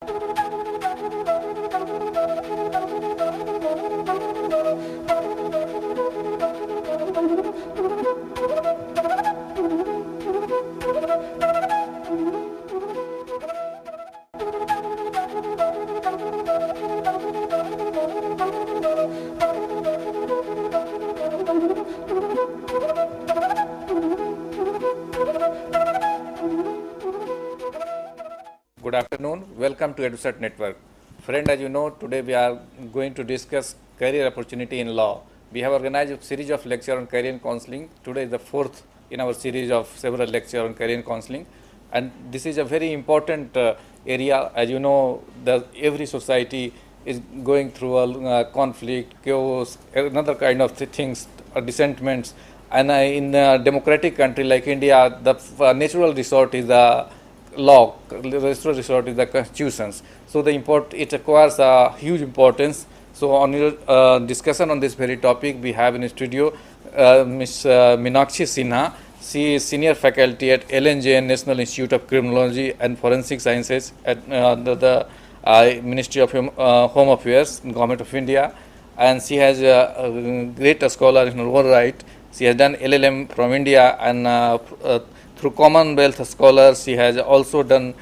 Good afternoon. Welcome to EduSat Network. Friend, as you know, today we are going to discuss career opportunity in law. We have organized a series of lectures on career counseling. Today is the fourth in our series of several lectures on career counseling. And this is a very important area. As you know, every society is going through a conflict, chaos, another kind of things, dissentments. And in a democratic country like India, the natural resort is the law, the resort is the constitutions. So it acquires a huge importance. So on your discussion on this very topic, we have in the studio Ms. Meenakshi Sinha. She is senior faculty at LNJN, National Institute of Criminology and Forensic Sciences at the Ministry of Home Affairs, Government of India, and she has a great scholar in her own right. She has done LLM from India, and through Commonwealth Scholars, she has also done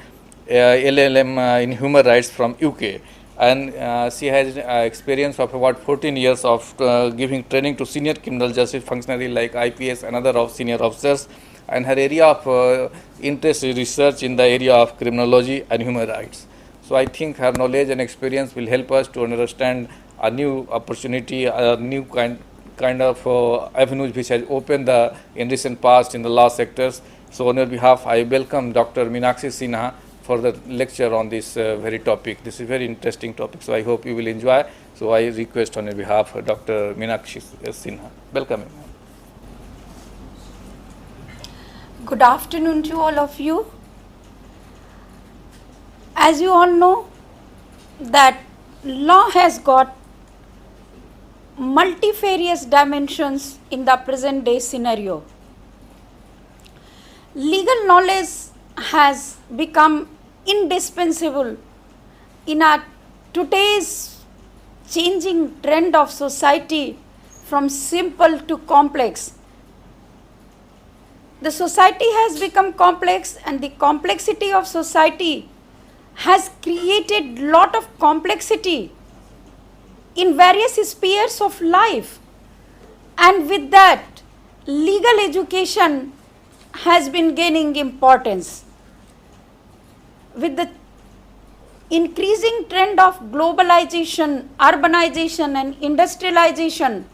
LLM in Human Rights from UK. And she has experience of about 14 years of giving training to senior criminal justice functionaries like IPS and other senior officers. And her area of interest is research in the area of criminology and human rights. So I think her knowledge and experience will help us to understand a new opportunity, a new kind of avenues which has opened in recent past in the law sectors. So on your behalf, I welcome Dr. Meenakshi Sinha for the lecture on this very topic. This is a very interesting topic, so I hope you will enjoy. So I request on your behalf Dr. Meenakshi Sinha. Welcome. Good afternoon to all of you. As you all know, that law has got multifarious dimensions in the present day scenario. Legal knowledge has become indispensable in our today's changing trend of society from simple to complex. The society has become complex, and the complexity of society has created lot of complexity in various spheres of life, and with that, legal education has been gaining importance. With the increasing trend of globalization, urbanization and industrialization,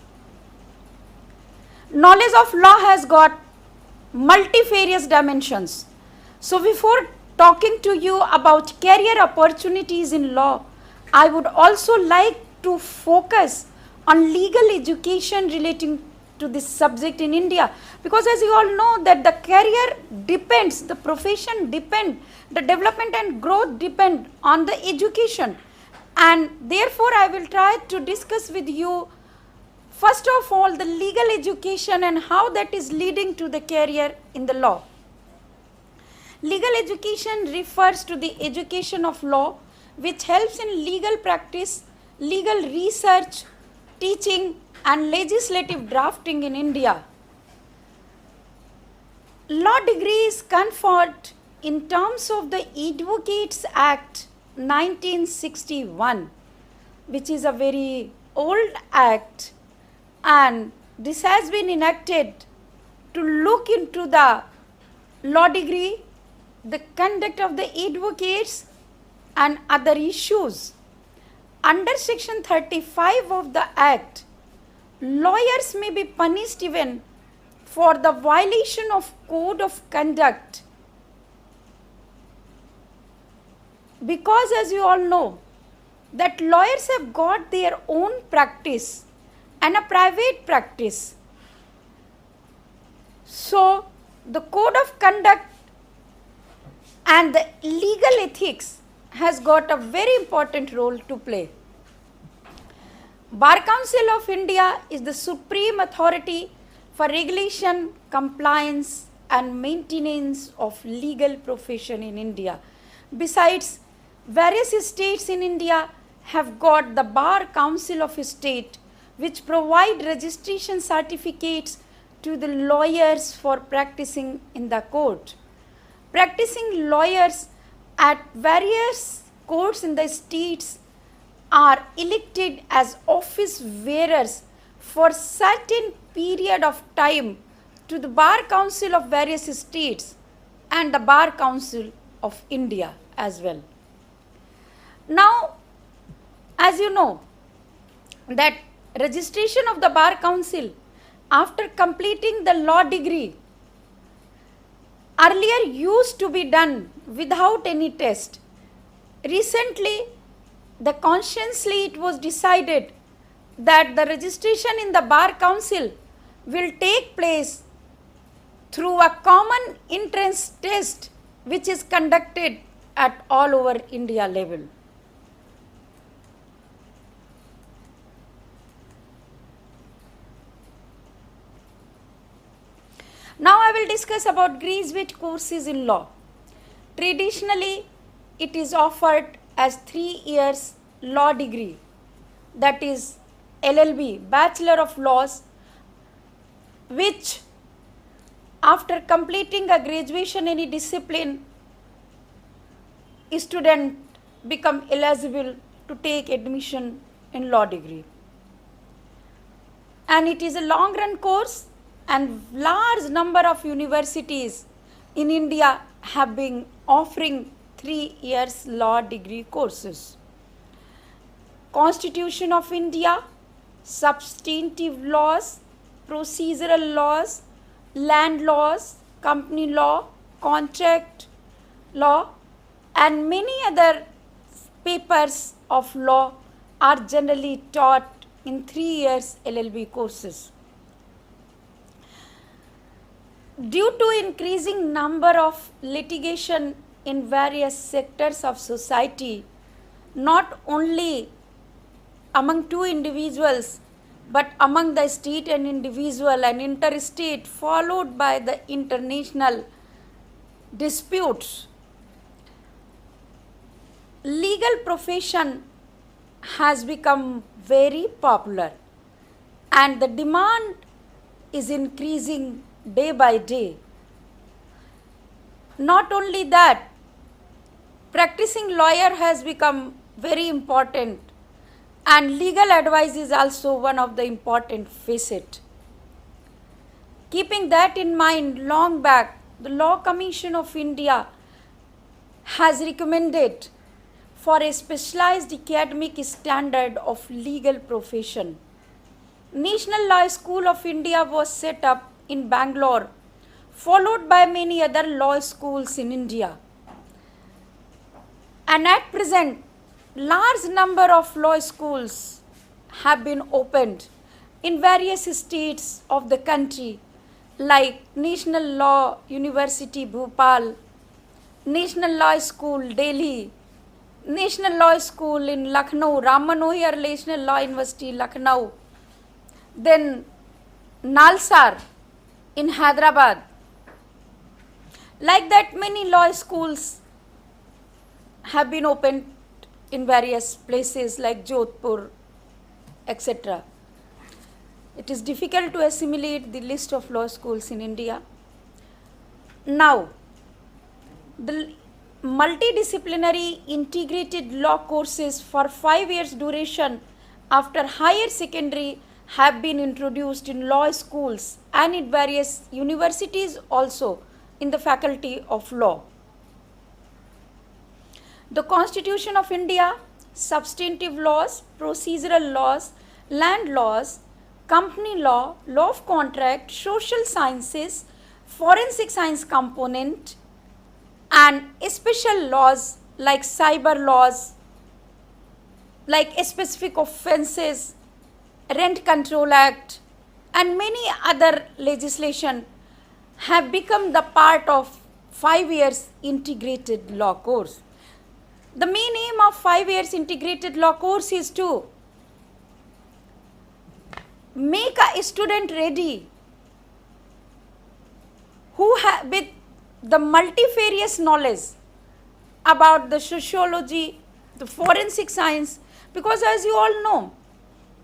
knowledge of law has got multifarious dimensions. So before talking to you about career opportunities in law, I would also like to focus on legal education relating to this subject in India, because as you all know that the career depends, the profession depend, the development and growth depend on the education, and therefore I will try to discuss with you first of all the legal education and how that is leading to the career in the law. Legal education refers to the education of law which helps in legal practice, legal research, teaching and legislative drafting in India. Law degree is conferred in terms of the Advocates Act 1961, which is a very old act, and this has been enacted to look into the law degree, the conduct of the advocates and other issues. Under section 35 of the act, lawyers may be punished even for the violation of code of conduct, because as you all know that lawyers have got their own practice and a private practice. So the code of conduct and the legal ethics has got a very important role to play. Bar Council of India is the supreme authority for regulation, compliance and maintenance of legal profession in India. Besides, various states in India have got the Bar Council of State, which provide registration certificates to the lawyers for practicing in the court. Practicing lawyers at various courts in the states are elected as office bearers for certain period of time to the Bar Council of various states and the Bar Council of India as well. Now, as you know, that registration of the Bar Council after completing the law degree earlier used to be done without any test. Recently, consciously it was decided that the registration in the Bar Council will take place through a common entrance test which is conducted at all over India level. Now I will discuss about graduate courses in law. Traditionally, it is offered as 3 years law degree, that is LLB, Bachelor of Laws, which after completing a graduation in any discipline, student become eligible to take admission in law degree. And it is a long run course, and large number of universities in India have been offering 3 years law degree courses. Constitution of India, substantive laws, procedural laws, land laws, company law, contract law, and many other papers of law are generally taught in 3 years LLB courses. Due to increasing number of litigation in various sectors of society, not only among two individuals, but among the state and individual and interstate, followed by the international disputes, legal profession has become very popular and the demand is increasing day by day. Not only that, practicing lawyer has become very important, and legal advice is also one of the important facet. Keeping that in mind, long back, the Law Commission of India has recommended for a specialized academic standard of legal profession. National Law School of India was set up in Bangalore, followed by many other law schools in India. And at present, large number of law schools have been opened in various states of the country, like National Law University Bhopal, National Law School Delhi, National Law School in Lucknow, Ram Manohar National Law University Lucknow, then Nalsar in Hyderabad. Like that, many law schools have been opened in various places like Jodhpur, etc. It is difficult to assimilate the list of law schools in India. Now, the multidisciplinary integrated law courses for 5 years duration after higher secondary have been introduced in law schools and in various universities also in the faculty of law. The Constitution of India, substantive laws, procedural laws, land laws, company law, law of contract, social sciences, forensic science component, and special laws like cyber laws, like specific offences, Rent Control Act, and many other legislation have become the part of 5 years integrated law course. The main aim of 5 years integrated law course is to make a student ready who with the multifarious knowledge about the sociology, the forensic science, because as you all know,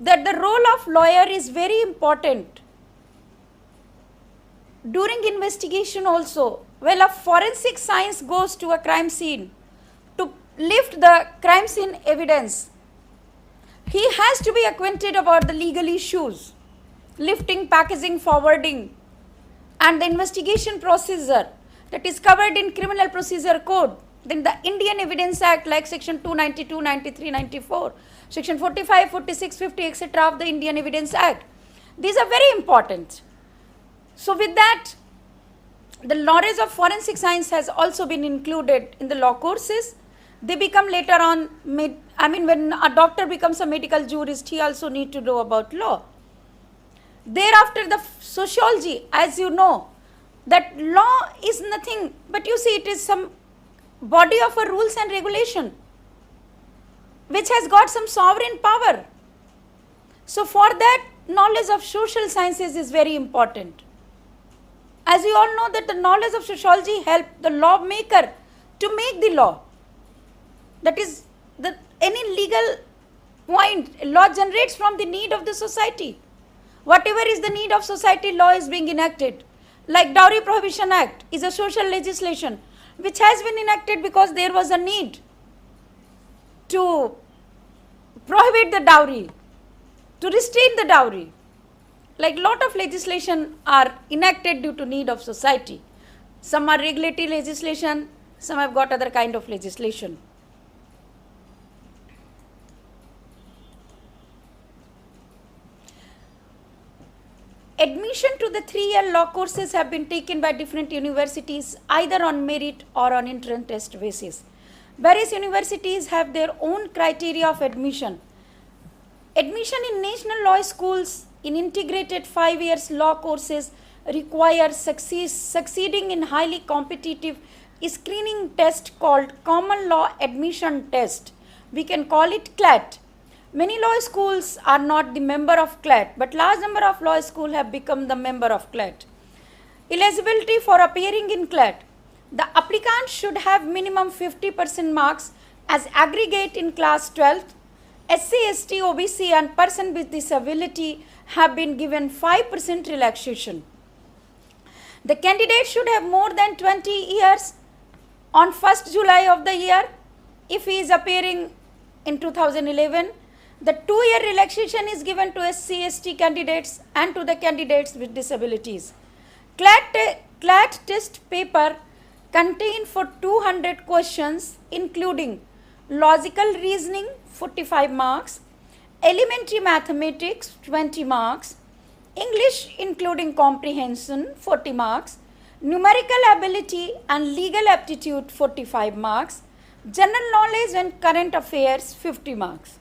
that the role of lawyer is very important during investigation also. Well, a forensic science goes to a crime scene to lift the crime scene evidence. He has to be acquainted about the legal issues, lifting, packaging, forwarding, and the investigation procedure that is covered in Criminal Procedure Code, then the Indian Evidence Act like section 292, 93, 94, section 45, 46, 50, etc. of the Indian Evidence Act. These are very important. So with that, the knowledge of forensic science has also been included in the law courses. They become later on, when a doctor becomes a medical jurist, he also need to know about law. Thereafter, the sociology, as you know, that law is nothing but, you see, it is some body of a rules and regulation which has got some sovereign power. So for that, knowledge of social sciences is very important. As you all know, that the knowledge of sociology helps the lawmaker to make the law. That is, any legal point, law generates from the need of the society. Whatever is the need of society, law is being enacted. Like Dowry Prohibition Act is a social legislation which has been enacted because there was a need to prohibit the dowry, to restrain the dowry. Like lot of legislation are enacted due to need of society. Some are regulatory legislation, some have got other kind of legislation. Admission to the 3-year law courses have been taken by different universities either on merit or on entrance test basis. Various universities have their own criteria of admission. Admission in national law schools in integrated 5 years law courses require succeeding in highly competitive screening test called Common Law Admission Test. We can call it CLAT. Many law schools are not the member of CLAT, but large number of law schools have become the member of CLAT. Eligibility for appearing in CLAT. The applicant should have minimum 50% marks as aggregate in class 12th. SC, ST, OBC and person with disability have been given 5% relaxation. The candidate should have more than 20 years on 1st July of the year if he is appearing in 2011. The 2-year relaxation is given to SC, ST candidates and to the candidates with disabilities. CLAT test paper contain for 200 questions including logical reasoning 45 marks, elementary mathematics 20 marks, English including comprehension 40 marks, numerical ability and legal aptitude 45 marks, general knowledge and current affairs 50 marks.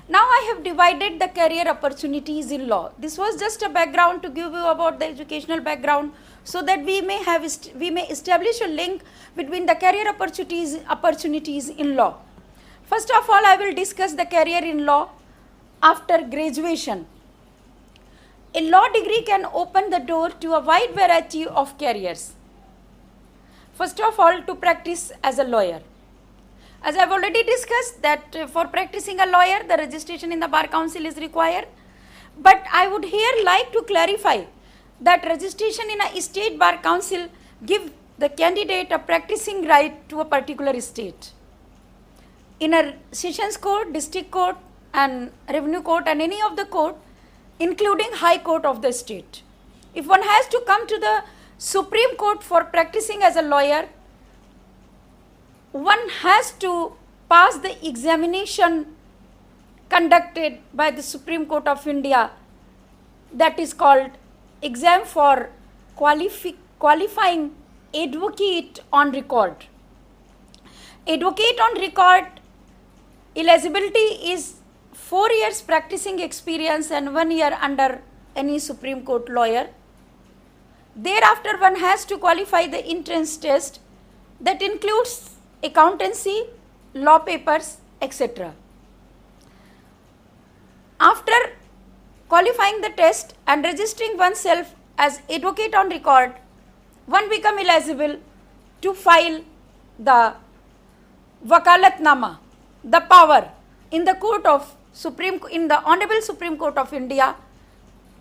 Now I have divided the career opportunities in law. This was just a background to give you about the educational background so that we may establish a link between the career opportunities in law. First of all, I will discuss the career in law after graduation. A law degree can open the door to a wide variety of careers. First of all, to practice as a lawyer. As I have already discussed that for practicing a lawyer, the registration in the Bar Council is required. But I would here like to clarify that registration in a state Bar Council give the candidate a practicing right to a particular state. In a Sessions Court, District Court and Revenue Court and any of the court, including High Court of the state. If one has to come to the Supreme Court for practicing as a lawyer, one has to pass the examination conducted by the Supreme Court of India, that is called exam for qualifying advocate on record. Advocate on record eligibility is 4 years practicing experience and 1 year under any Supreme Court lawyer. Thereafter, one has to qualify the entrance test that includes accountancy, law papers etc. After qualifying the test and registering oneself as advocate on record, one become eligible to file the Wakalatnama, the power in the in the Honorable Supreme Court of India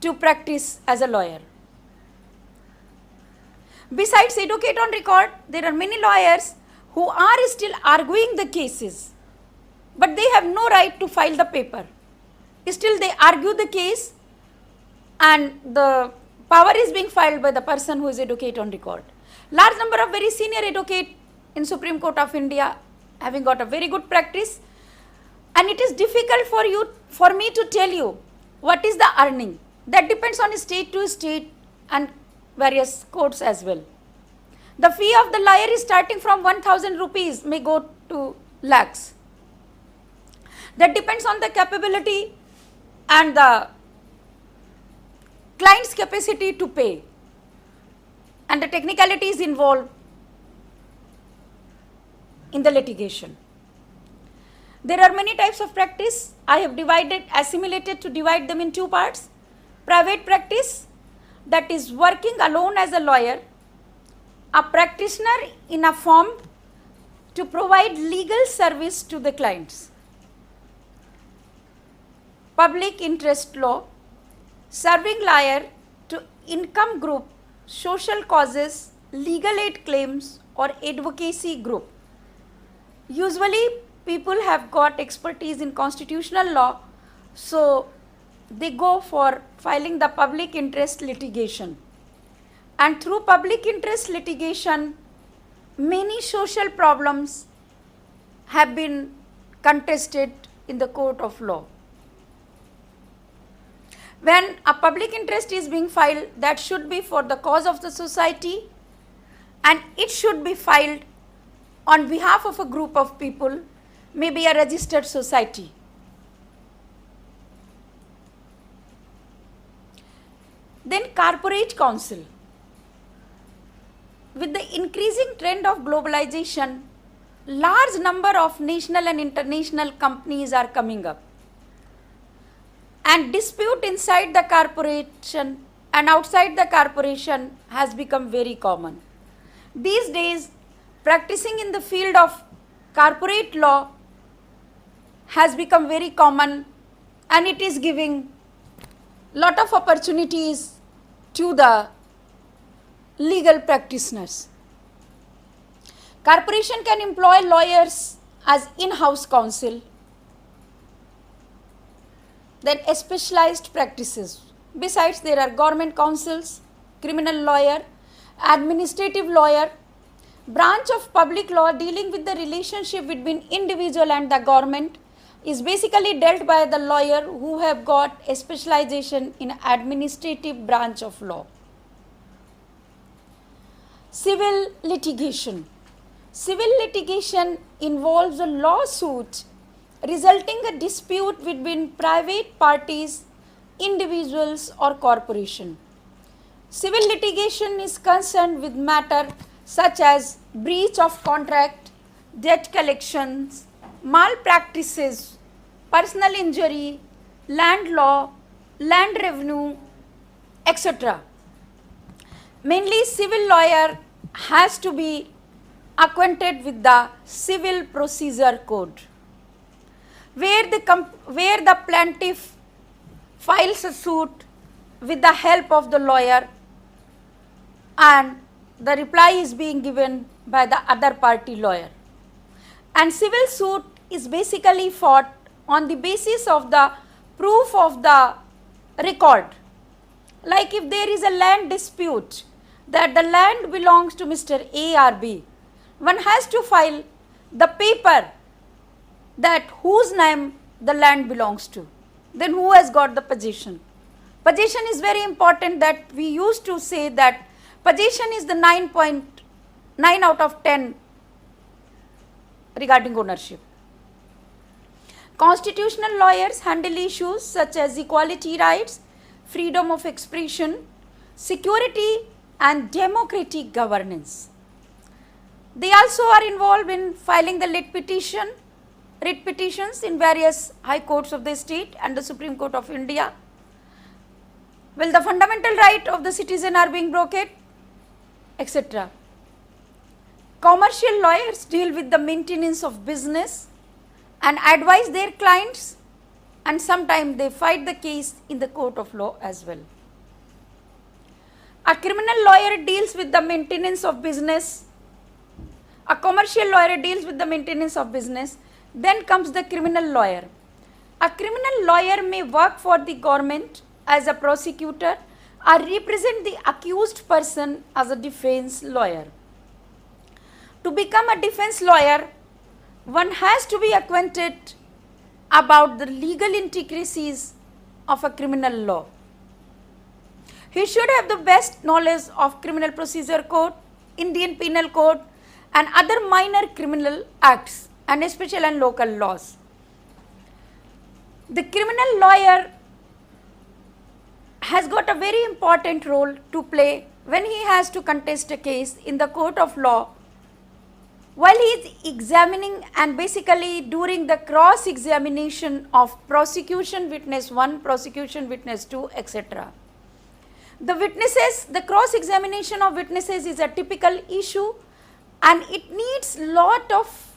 to practice as a lawyer. Besides advocate on record, there are many lawyers who are still arguing the cases, but they have no right to file the paper. Still they argue the case and the power is being filed by the person who is advocate on record. Large number of very senior advocate in Supreme Court of India having got a very good practice, and it is difficult for me to tell you what is the earning. That depends on state to state and various courts as well. The fee of the lawyer is starting from 1000 rupees, may go to lakhs. That depends on the capability and the client's capacity to pay and the technicalities involved in the litigation. There are many types of practice. I have assimilated to divide them in two parts. Private practice, that is working alone as a lawyer, a practitioner in a firm to provide legal service to the clients. Public interest law, serving lawyer to income group, social causes, legal aid claims or advocacy group. Usually people have got expertise in constitutional law, so they go for filing the public interest litigation. And through public interest litigation, many social problems have been contested in the court of law. When a public interest is being filed, that should be for the cause of the society, and it should be filed on behalf of a group of people, maybe a registered society. Then corporate counsel. With the increasing trend of globalization, large number of national and international companies are coming up. And dispute inside the corporation and outside the corporation has become very common. These days, practicing in the field of corporate law has become very common, and it is giving lot of opportunities to the legal practitioners. Corporation can employ lawyers as in-house counsel. Then specialized practices. Besides, there are government counsels, criminal lawyer, administrative lawyer, branch of public law dealing with the relationship between individual and the government is basically dealt by the lawyer who have got a specialization in administrative branch of law. Civil litigation. Civil litigation involves a lawsuit resulting a dispute between private parties, individuals or corporation. Civil litigation is concerned with matter such as breach of contract, debt collections, malpractices, personal injury, land law, land revenue, etc. Mainly civil lawyer has to be acquainted with the Civil Procedure Code, where the plaintiff files a suit with the help of the lawyer and the reply is being given by the other party lawyer. And civil suit is basically fought on the basis of the proof of the record. Like if there is a land dispute that the land belongs to Mr. A or B, one has to file the paper that whose name the land belongs to, then who has got the possession. Possession is very important, that we used to say that possession is the 9.9 out of 10 regarding ownership. Constitutional lawyers handle issues such as equality rights, freedom of expression, security and democratic governance. They also are involved in filing the lit petition writ petitions in various high courts of the state and the Supreme Court of India. Well, the fundamental right of the citizen are being broken, etc. Commercial lawyers deal with the maintenance of business and advise their clients, and sometimes they fight the case in the court of law as well. A criminal lawyer deals with the maintenance of business. A commercial lawyer deals with the maintenance of business. Then comes the criminal lawyer. A criminal lawyer may work for the government as a prosecutor or represent the accused person as a defense lawyer. To become a defense lawyer, one has to be acquainted about the legal intricacies of a criminal law. He should have the best knowledge of Criminal Procedure Code, Indian Penal Code, and other minor criminal acts and special and local laws. The criminal lawyer has got a very important role to play when he has to contest a case in the court of law while he is examining and basically during the cross examination of prosecution witness 1, prosecution witness 2, etc. The witnesses, the cross examination of witnesses is a typical issue and it needs lot of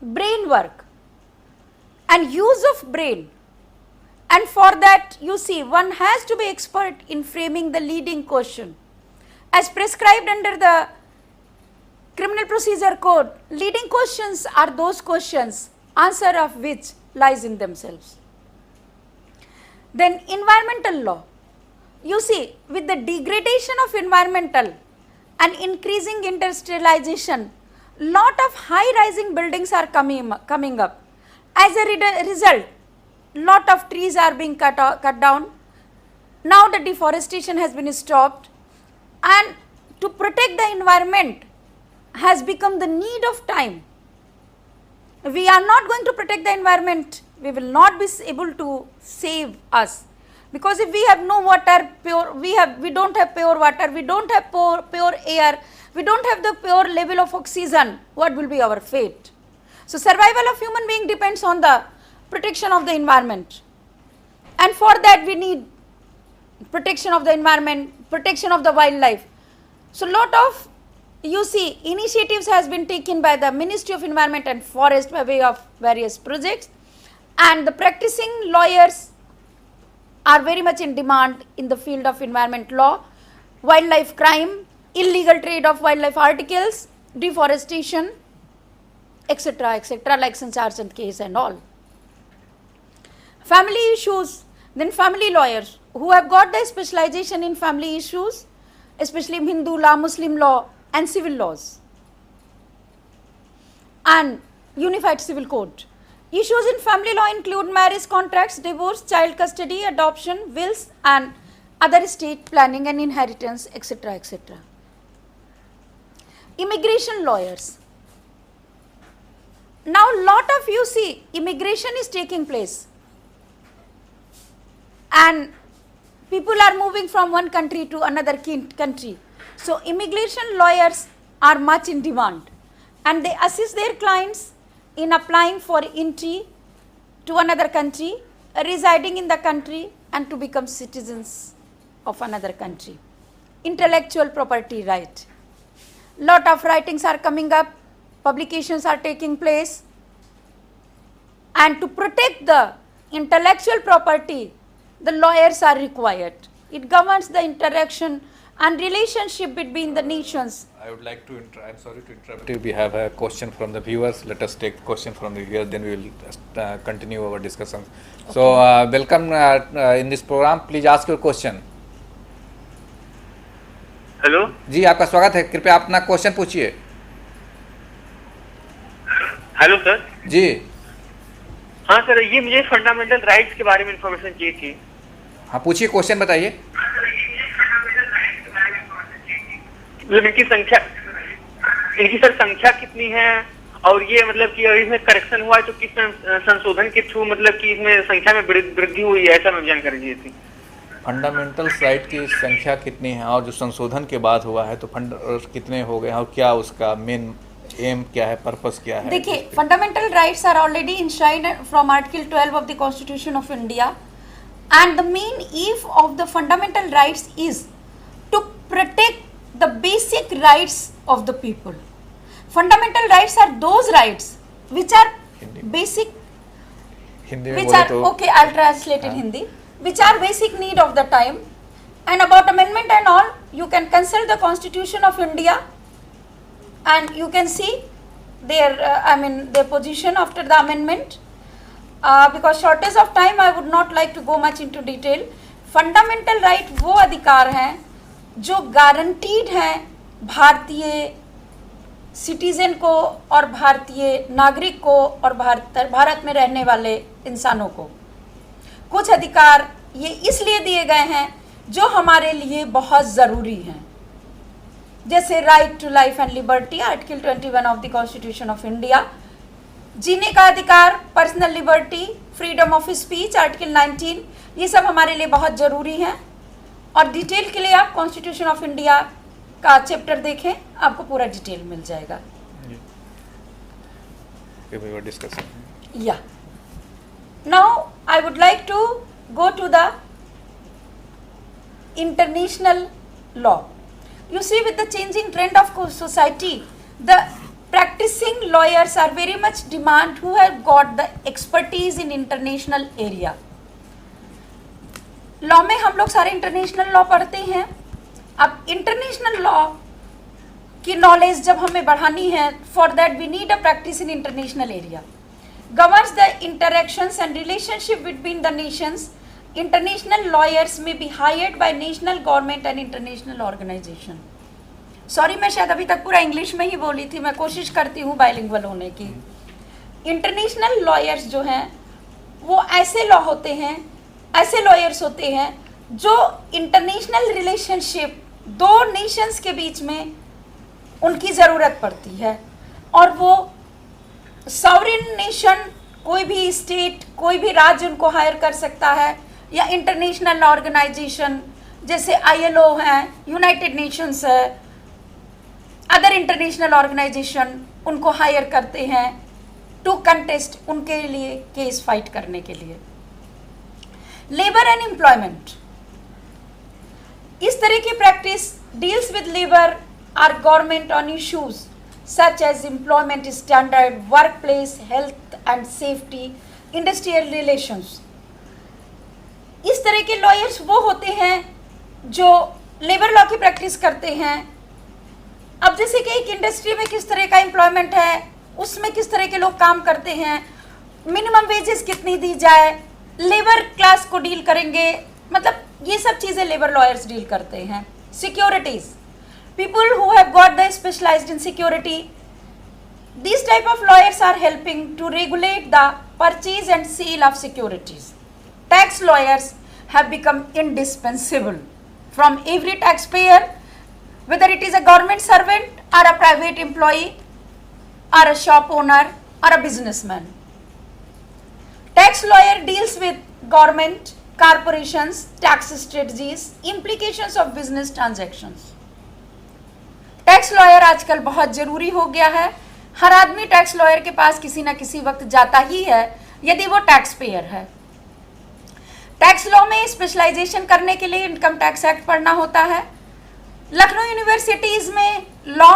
brain work and use of brain, and for that you see one has to be expert in framing the leading question. As prescribed under the Criminal Procedure Code, leading questions are those questions, answer of which lies in themselves. Then environmental law. You see, with the degradation of environmental and increasing industrialization, lot of high-rising buildings are coming up. As a result, lot of trees are being cut down. Now the deforestation has been stopped, and to protect the environment has become the need of time. We are not going to protect the environment, we will not be able to save us. Because if we have no water, we don't have pure water, we don't have pure air, we don't have the pure level of oxygen, what will be our fate? So survival of human being depends on the protection of the environment. And for that we need protection of the environment, protection of the wildlife. So lot of, you see, initiatives has been taken by the Ministry of Environment and Forest by way of various projects, and the practicing lawyers are very much in demand in the field of environment law, wildlife crime, illegal trade of wildlife articles, deforestation, etc., etc., like Sanchar Chand case and all. Family issues, then family lawyers who have got the specialization in family issues, especially Hindu law, Muslim law and civil laws and unified civil code. Issues in family law include marriage contracts, divorce, child custody, adoption, wills and other estate planning and inheritance, etc., etc. Immigration lawyers. Now lot of, you see, immigration is taking place and people are moving from one country to another country. So immigration lawyers are much in demand and they assist their clients in applying for entry to another country, residing in the country and to become citizens of another country. Intellectual property right. Lot of writings are coming up, publications are taking place, and to protect the intellectual property, the lawyers are required. It governs the interaction and relationship between the nations. I would like to, I'm sorry to interrupt you. We have a question from the viewers. Let us take question from the viewers, then we will continue our discussion. Okay. So, welcome in this program. Please ask your question. Hello जी, आपका स्वागत है. कृपया अपना question पूछिए. Hello sir. जी. हाँ sir, ये मुझे फंडामेंटल राइट्स के बारे में इंफॉर्मेशन चाहिए थी. हाँ, पूछिए, क्वेश्चन बताइए. इनकी सर संख्या कितनी है और ये मतलब कि अगर इसमें करेक्शन हुआ है तो किस संशोधन के थ्रू मतलब कि इसमें संख्या में वृद्धि हुई है, ऐसा मुझे जानकारी चाहिए थी. फंडामेंटल राइट की संख्या कितनी है और जो संशोधन के बाद हुआ है तो फंड कितने हो गए और क्या उसका मेन एम क्या है, पर्पस क्या है? देखिए, fundamental rights are already enshrined from article 12 of the constitution of India, and the main aim of the fundamental rights is to protect the basic rights of the people. Fundamental rights are those rights which are basic, Hindi में which बोले are तो okay, I'll translate in Hindi, which are basic need of the time. And about amendment and all, you can consult the Constitution of India and you can see their their position after the amendment. Because shortage of time, I would not like to go much into detail. Fundamental right वो अधिकार हैं जो guaranteed हैं भारतीय citizen को और भारतीय नागरिक को और भारत में रहने वाले इंसानों को. कुछ अधिकार ये इसलिए दिए गए हैं जो हमारे लिए बहुत ज़रूरी हैं, जैसे right to life and liberty, article 21 of the constitution of India. जीने का अधिकार, personal liberty, freedom of speech, article 19, ये सब हमारे लिए बहुत ज़रूरी हैं. और डिटेल के लिए आप कॉन्स्टिट्यूशन ऑफ इंडिया का चैप्टर देखें, आपको पूरा डिटेल मिल जाएगा. या now I would like to go to the international law. You see, with the changing trend of society, the practicing lawyers are very much demand who have got the expertise in international area. Law में हम लोग सारे international law पढ़ते हैं. अब international law की knowledge जब हमें बढ़ानी है, for that we need a practice in international area. Governs the interactions and relationship between the nations. International lawyers may be hired by national government and international organization. Sorry, मैं शायद अभी तक पूरा इंग्लिश में ही बोली थी, मैं कोशिश करती हूँ बाइलिंगुअल होने की. इंटरनेशनल लॉयर्स जो हैं वो ऐसे लॉ होते हैं, ऐसे लॉयर्स होते हैं जो इंटरनेशनल रिलेशनशिप दो नेशंस के बीच में उनकी ज़रूरत पड़ती है, और वो सॉवरेन नेशन, कोई भी स्टेट, कोई भी राज्य उनको हायर कर सकता है, या इंटरनेशनल ऑर्गेनाइजेशन जैसे ILO है, यूनाइटेड नेशंस है, अदर इंटरनेशनल ऑर्गेनाइजेशन उनको हायर करते हैं टू कंटेस्ट, उनके लिए केस फाइट करने के लिए. लेबर एंड एम्प्लॉयमेंट, इस तरह की practice deals with labour or government on issues such as employment standard, workplace health and safety, industrial relations. इस तरह के लॉयर्स वो होते हैं जो लेबर लॉ की प्रैक्टिस करते हैं. अब जैसे कि एक इंडस्ट्री में किस तरह का एम्प्लॉयमेंट है, उसमें किस तरह के लोग काम करते हैं, मिनिमम वेजेस कितनी दी जाए, लेबर क्लास को डील करेंगे, मतलब ये सब चीज़ें लेबर लॉयर्स डील करते हैं. Securities, people who have got the specialized in security, these type of lawyers are helping to regulate the purchase and sale of securities. Tax lawyers have become indispensable from every taxpayer, whether it is a government servant or a private employee or a shop owner or a businessman. Tax lawyer deals with government, corporations, tax strategies, implications of business transactions. Tax lawyer आजकल बहुत ज़रूरी हो गया है. हर आदमी tax lawyer के पास किसी ना किसी वक्त जाता ही है यदि वो टैक्स पेयर है. टैक्स लॉ में स्पेशलाइजेशन करने के लिए इनकम टैक्स एक्ट पढ़ना होता है. लखनऊ यूनिवर्सिटीज़ में लॉ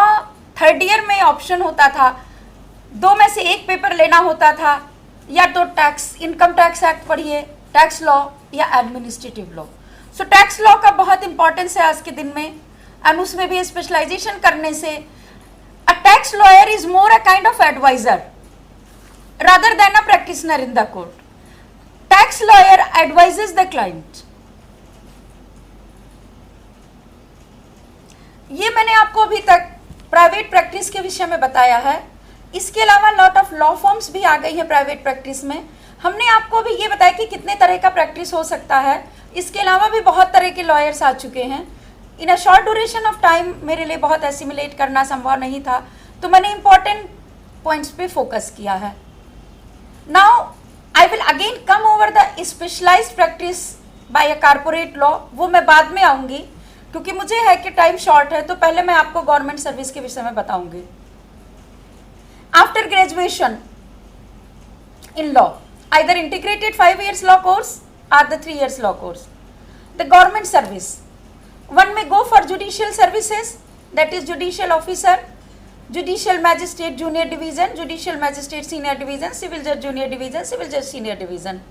थर्ड ईयर में ऑप्शन होता था, दो में से एक पेपर लेना होता था, या तो टैक्स इनकम टैक्स एक्ट पढ़िए, टैक्स लॉ, या administrative law. So tax law का बहुत इंपॉर्टेंस है आज के दिन में, एंड उसमें भी स्पेशलाइजेशन करने से a tax lawyer is more a kind of advisor rather than a practitioner in the court. Tax lawyer advises the client. ये मैंने आपको अभी तक प्राइवेट प्रैक्टिस के विषय में बताया है. इसके अलावा लॉट ऑफ लॉ फॉर्म्स भी आ गई है प्राइवेट प्रैक्टिस में. हमने आपको भी ये बताया कि कितने तरह का प्रैक्टिस हो सकता है. इसके अलावा भी बहुत तरह के लॉयर्स आ चुके हैं. In a short duration of time मेरे लिए बहुत एसिमुलेट करना संभव नहीं था, तो मैंने इंपॉर्टेंट पॉइंट्स पे फोकस किया है. Now I will again come over the specialized practice by a corporate law. वो मैं बाद में आऊँगी क्योंकि मुझे है कि टाइम शॉर्ट है, तो पहले मैं आपको गवर्नमेंट सर्विस के विषय में बताऊँगी. after graduation in law, either integrated 5 years law course or the 3 years law course. The government service, one may go for judicial services, that is judicial officer, judicial magistrate junior division, judicial magistrate senior division, civil judge junior division, civil judge senior division.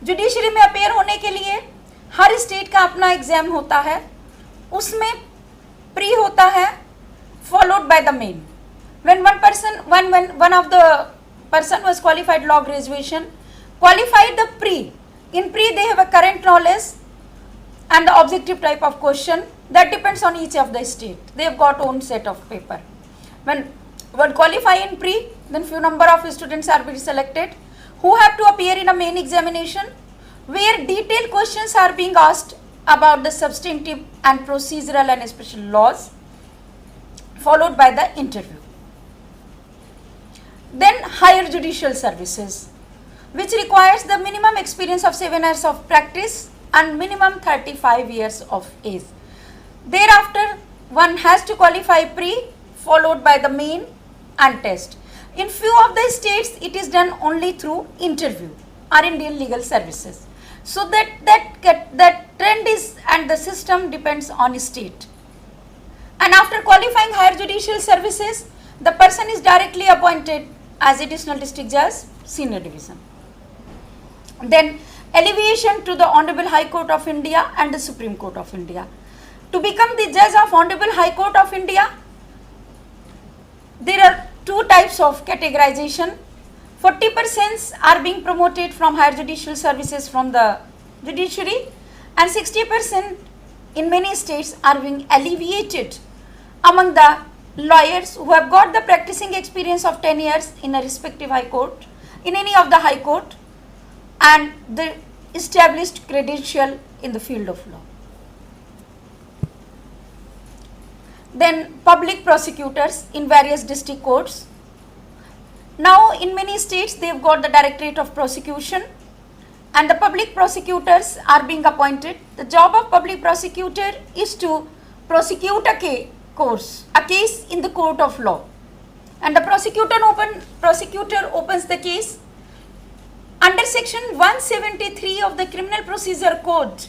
Judiciary में appear होने के लिए हर state का अपना exam होता है, उसमें pre होता है followed by the main. When one of the person was qualified law graduation, qualified the pre. In pre they have a current knowledge and the objective type of question that depends on each of the state. They have got own set of paper. When qualify in pre, then few number of students are being selected who have to appear in a main examination where detailed questions are being asked about the substantive and procedural and special laws, followed by the interview. Then higher judicial services, which requires the minimum experience of 7 years of practice and minimum 35 years of age. Thereafter, one has to qualify pre, followed by the main and test. In few of the states, it is done only through interview or Indian legal services. So that trend is and the system depends on state. And after qualifying higher judicial services, the person is directly appointed as additional district judge, senior division. Then elevation to the Honorable High Court of India and the Supreme Court of India. To become the judge of Honorable High Court of India, there are two types of categorization. 40% are being promoted from higher judicial services from the judiciary, and 60% in many states are being alleviated among the lawyers who have got the practicing experience of 10 years in a respective high court, in any of the high court, and the established credential in the field of law. Then public prosecutors in various district courts. Now in many states they have got the Directorate of Prosecution and the public prosecutors are being appointed. The job of public prosecutor is to prosecute a case in the court of law, and the prosecutor opens the case under section 173 of the Criminal Procedure Code.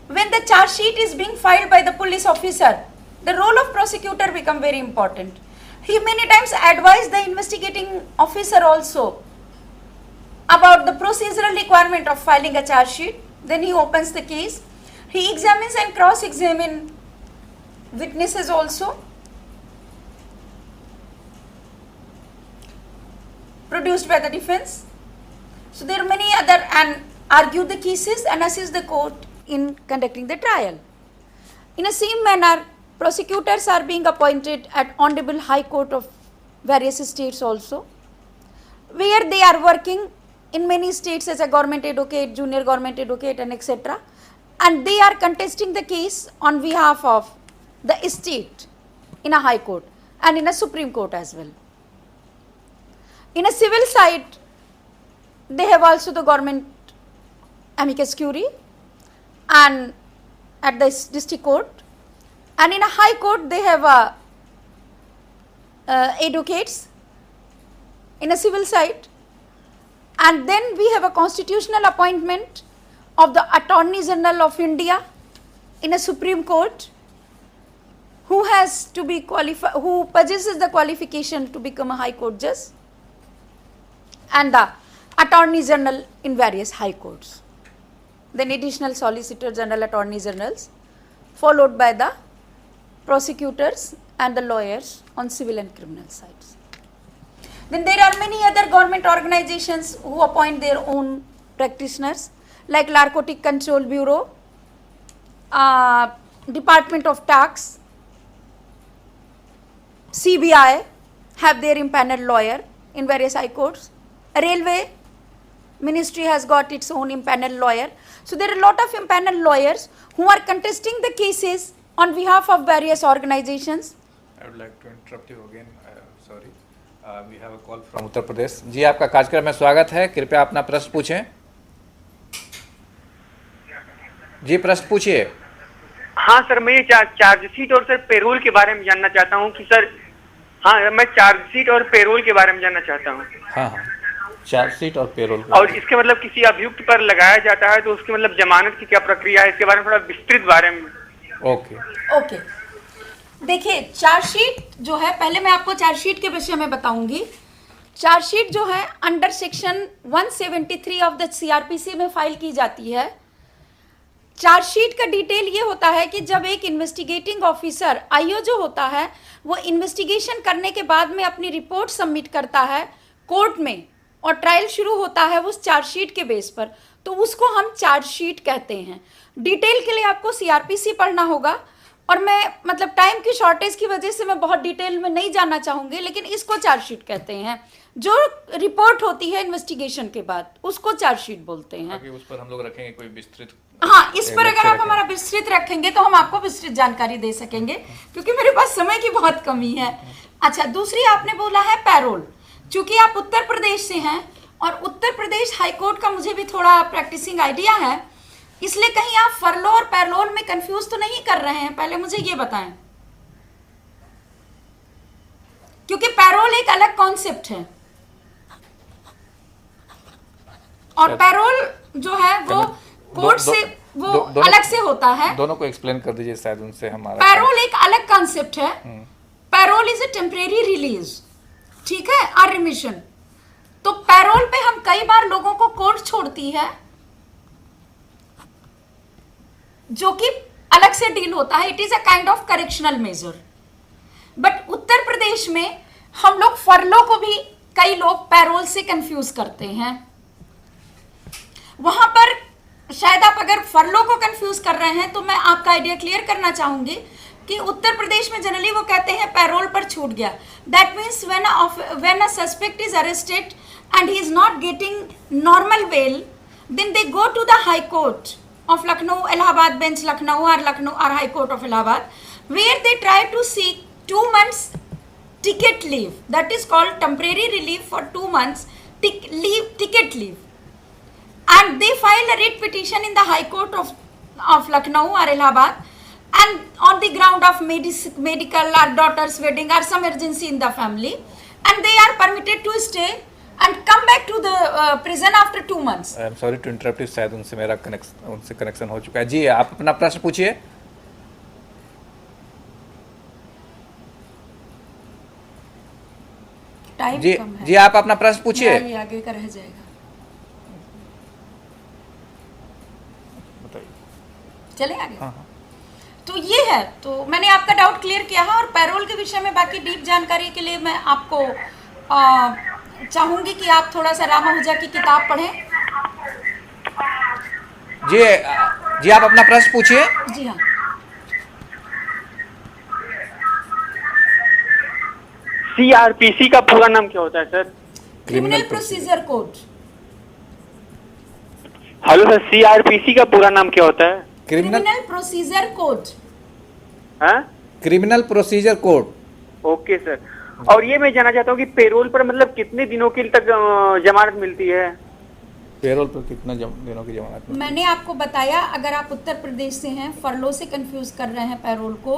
When the charge sheet is being filed by the police officer, the role of prosecutor become very important. He many times advise the investigating officer also about the procedural requirement of filing a charge sheet. Then he opens the case. He examines and cross-examines witnesses also produced by the defense. So there are many other, and argue the cases and assist the court in conducting the trial. In the same manner, prosecutors are being appointed at Honorable High Court of various states also, where they are working in many states as a government advocate, junior government advocate, and etc. And they are contesting the case on behalf of the state in a high court and in a Supreme Court as well. In a civil side, they have also the government amicus curiae and at the district court, and in a high court they have advocates in a civil side, and then we have a constitutional appointment of the Attorney General of India in a Supreme Court, who has to be qualified, who possesses the qualification to become a High Court judge, and the Attorney General in various high courts. Then additional Solicitor General, Attorney Generals, followed by the prosecutors and the lawyers on civil and criminal sides. Then there are many other government organizations who appoint their own practitioners, like Narcotic Control Bureau, Department of Tax, CBI have their impaneled lawyer in various high courts. Railway Ministry has got its own impaneled lawyer. So there are a lot of impaneled lawyers who are contesting the cases on behalf of various organizations. I would like to interrupt you again. Sorry. We have a call from Uttar Pradesh. जी, आपका कार्यक्रम में स्वागत है. कृपया अपना प्रश्न पूछें. जी, प्रश्न पूछिए. हाँ सर, मैं चार्जशीट और सर पेरोल के बारे में जानना चाहता हूँ कि सर हाँ, मैं चार्जशीट और पेरोल के बारे में जानना चाहता हूँ। हाँ हाँ, चार्जशीट और पेरोल और इसके मतलब किसी अभियुक्त पर लगाया जाता है तो उसकी मतलब जमानत की क्या प्रक्रिया है, इसके बारे में थोड़ा विस्तृत बारे में। ओके। ओके, देखिए चार्जशीट जो है, पहले मैं आपको चार्जशीट के विषय में बताऊंगी। चार्जशीट जो है under section 173 of the CrPC में फाइल की जाती है। चार्जशीट का डिटेल ये होता है कि जब एक इन्वेस्टिगेटिंग ऑफिसर आईओ जो होता है वो इन्वेस्टिगेशन करने के बाद में अपनी रिपोर्ट सबमिट करता है कोर्ट में और ट्रायल शुरू होता है उस चार्जशीट के बेस पर, तो उसको हम चार्जशीट कहते हैं। डिटेल के लिए आपको सीआरपीसी पढ़ना होगा और मैं मतलब टाइम की शॉर्टेज की वजह से मैं बहुत डिटेल में नहीं जाना चाहूंगी, लेकिन इसको चार्जशीट कहते हैं। जो रिपोर्ट होती है इन्वेस्टिगेशन के बाद उसको चार्जशीट बोलते हैं। आगे उस पर हम लोग रखेंगे कोई विस्तृत। हाँ, इस पर अगर आप हमारा विस्तृत रखेंगे तो हम आपको विस्तृत जानकारी दे सकेंगे, क्योंकि मेरे पास समय की बहुत कमी है। अच्छा, दूसरी आपने बोला है पैरोल। चूंकि आप उत्तर प्रदेश से हैं और उत्तर प्रदेश हाईकोर्ट का मुझे भी थोड़ा प्रैक्टिसिंग आइडिया है, इसलिए कहीं आप फरलो और पैरोल में कंफ्यूज तो नहीं कर रहे हैं, पहले मुझे ये बताएं। क्योंकि पैरोल एक अलग कॉन्सेप्ट है और पैरोल जो है वो कोर्ट से वो अलग से होता है। दोनों को एक्सप्लेन कर दीजिए, शायद उनसे हमारा। पैरोल एक अलग कॉन्सेप्ट है। Parole is a temporary release, ठीक है, और रिमिशन। तो पैरोल पे हम कई बार लोगों को कोर्ट छोड़ती है जो कि अलग से डील होता है। It is a kind of correctional measure. But Uttar Pradesh में हम लोग फरलो को भी कई लोग पैरोल से कंफ्यूज करते हैं। वहां पर शायद आप अगर फरलो को कंफ्यूज कर रहे हैं तो मैं आपका आइडिया क्लियर करना चाहूंगी कि उत्तर प्रदेश में जनरली वो कहते हैं पैरोल पर छूट गया। That means when a suspect is arrested and he is not getting normal bail, then they go to the high court of Lucknow, Allahabad bench Lucknow or High Court of Allahabad, where they try to seek 2 months ticket leave. That is called temporary relief for 2 months ticket leave. And they file a writ petition in the High Court of Lucknow or Allahabad, and on the ground of medical or daughter's wedding or some urgency in the family, and they are permitted to stay and come back to the prison after 2 months. I am sorry to interrupt you, शायद उनसे मेरा connection हो चुका है। जी, आप अपना प्रश्न पूछिए। टाइम जी कम है। जी, आप अपना प्रश्न पूछिए। ये आगे का रह जाएगा। बताइए। चले आगे। हाँ हाँ। तो ये है, तो मैंने आपका डाउट क्लियर किया है। और पैरोल के विषय में बाकी डीप जानकारी के लिए मैं आपको चाहूंगी कि आप थोड़ा सा राम आहूजा की किताब पढ़ें। जी जी, आप अपना प्रश्न पूछिए। जी हाँ। सीआरपीसी का पूरा नाम क्या होता है sir? Criminal procedure code. Hello sir, CrPC का पूरा नाम क्या होता है? Criminal procedure code. हाँ, criminal procedure code. Okay sir. और ये मैं जानना चाहता हूँ कि पेरोल पर मतलब कितने दिनों के तक जमानत मिलती है? पेरोल पर कितना दिनों की जमानत मिलती है? मैंने आपको बताया, अगर आप उत्तर प्रदेश से हैं, फरलो से कंफ्यूज कर रहे हैं पैरोल को,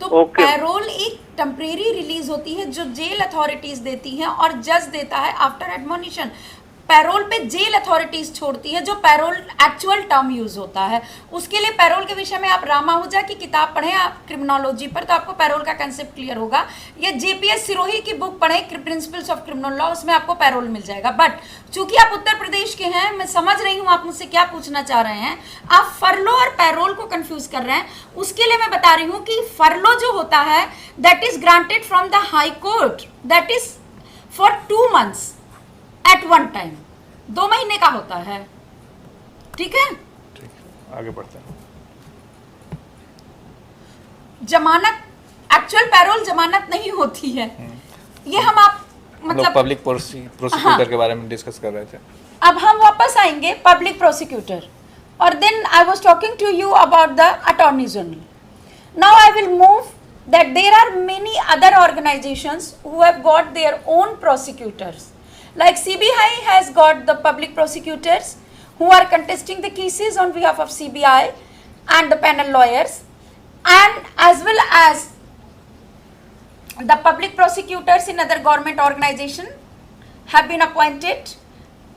तो ओके। पैरोल एक टेम्परेरी रिलीज होती है जो जेल अथॉरिटीज देती हैं और जज देता है आफ्टर एडमोनिशन। पैरोल पे जेल अथॉरिटीज छोड़ती है, जो पैरोल एक्चुअल टर्म यूज होता है। उसके लिए पैरोल के विषय में आप राम आहूजा की किताब पढ़ें, आप क्रिमिनोलॉजी पर, तो आपको पैरोल का कंसेप्ट क्लियर होगा। या जेपीएस सिरोही की बुक पढ़ें, प्रिंसिपल्स ऑफ क्रिमिनल लॉ, उसमें आपको पैरोल मिल जाएगा। बट चूंकि आप उत्तर प्रदेश के हैं, मैं समझ रही हूँ आप मुझसे क्या पूछना चाह रहे हैं। आप फरलो और पैरोल को कंफ्यूज कर रहे हैं। उसके लिए मैं बता रही हूँ कि फरलो जो होता है that is granted from the high court, that is for 2 months at one time. 2 महीने का होता है, ठीक है। ठीक, आगे बढ़ते हैं। जमानत, एक्चुअल पैरोल जमानत नहीं होती है। ये हम आप मतलब पब्लिक प्रोसिक्यूटर के बारे में डिस्कस कर रहे थे। अब हम वापस आएंगे पब्लिक प्रोसिक्यूटर, और then I was talking to you about the attorney general. Now I will move that there are many other organizations who have got their own prosecutors. Like CBI has got the public prosecutors who are contesting the cases on behalf of CBI and the panel lawyers, and as well as The public prosecutors in other government organization have been appointed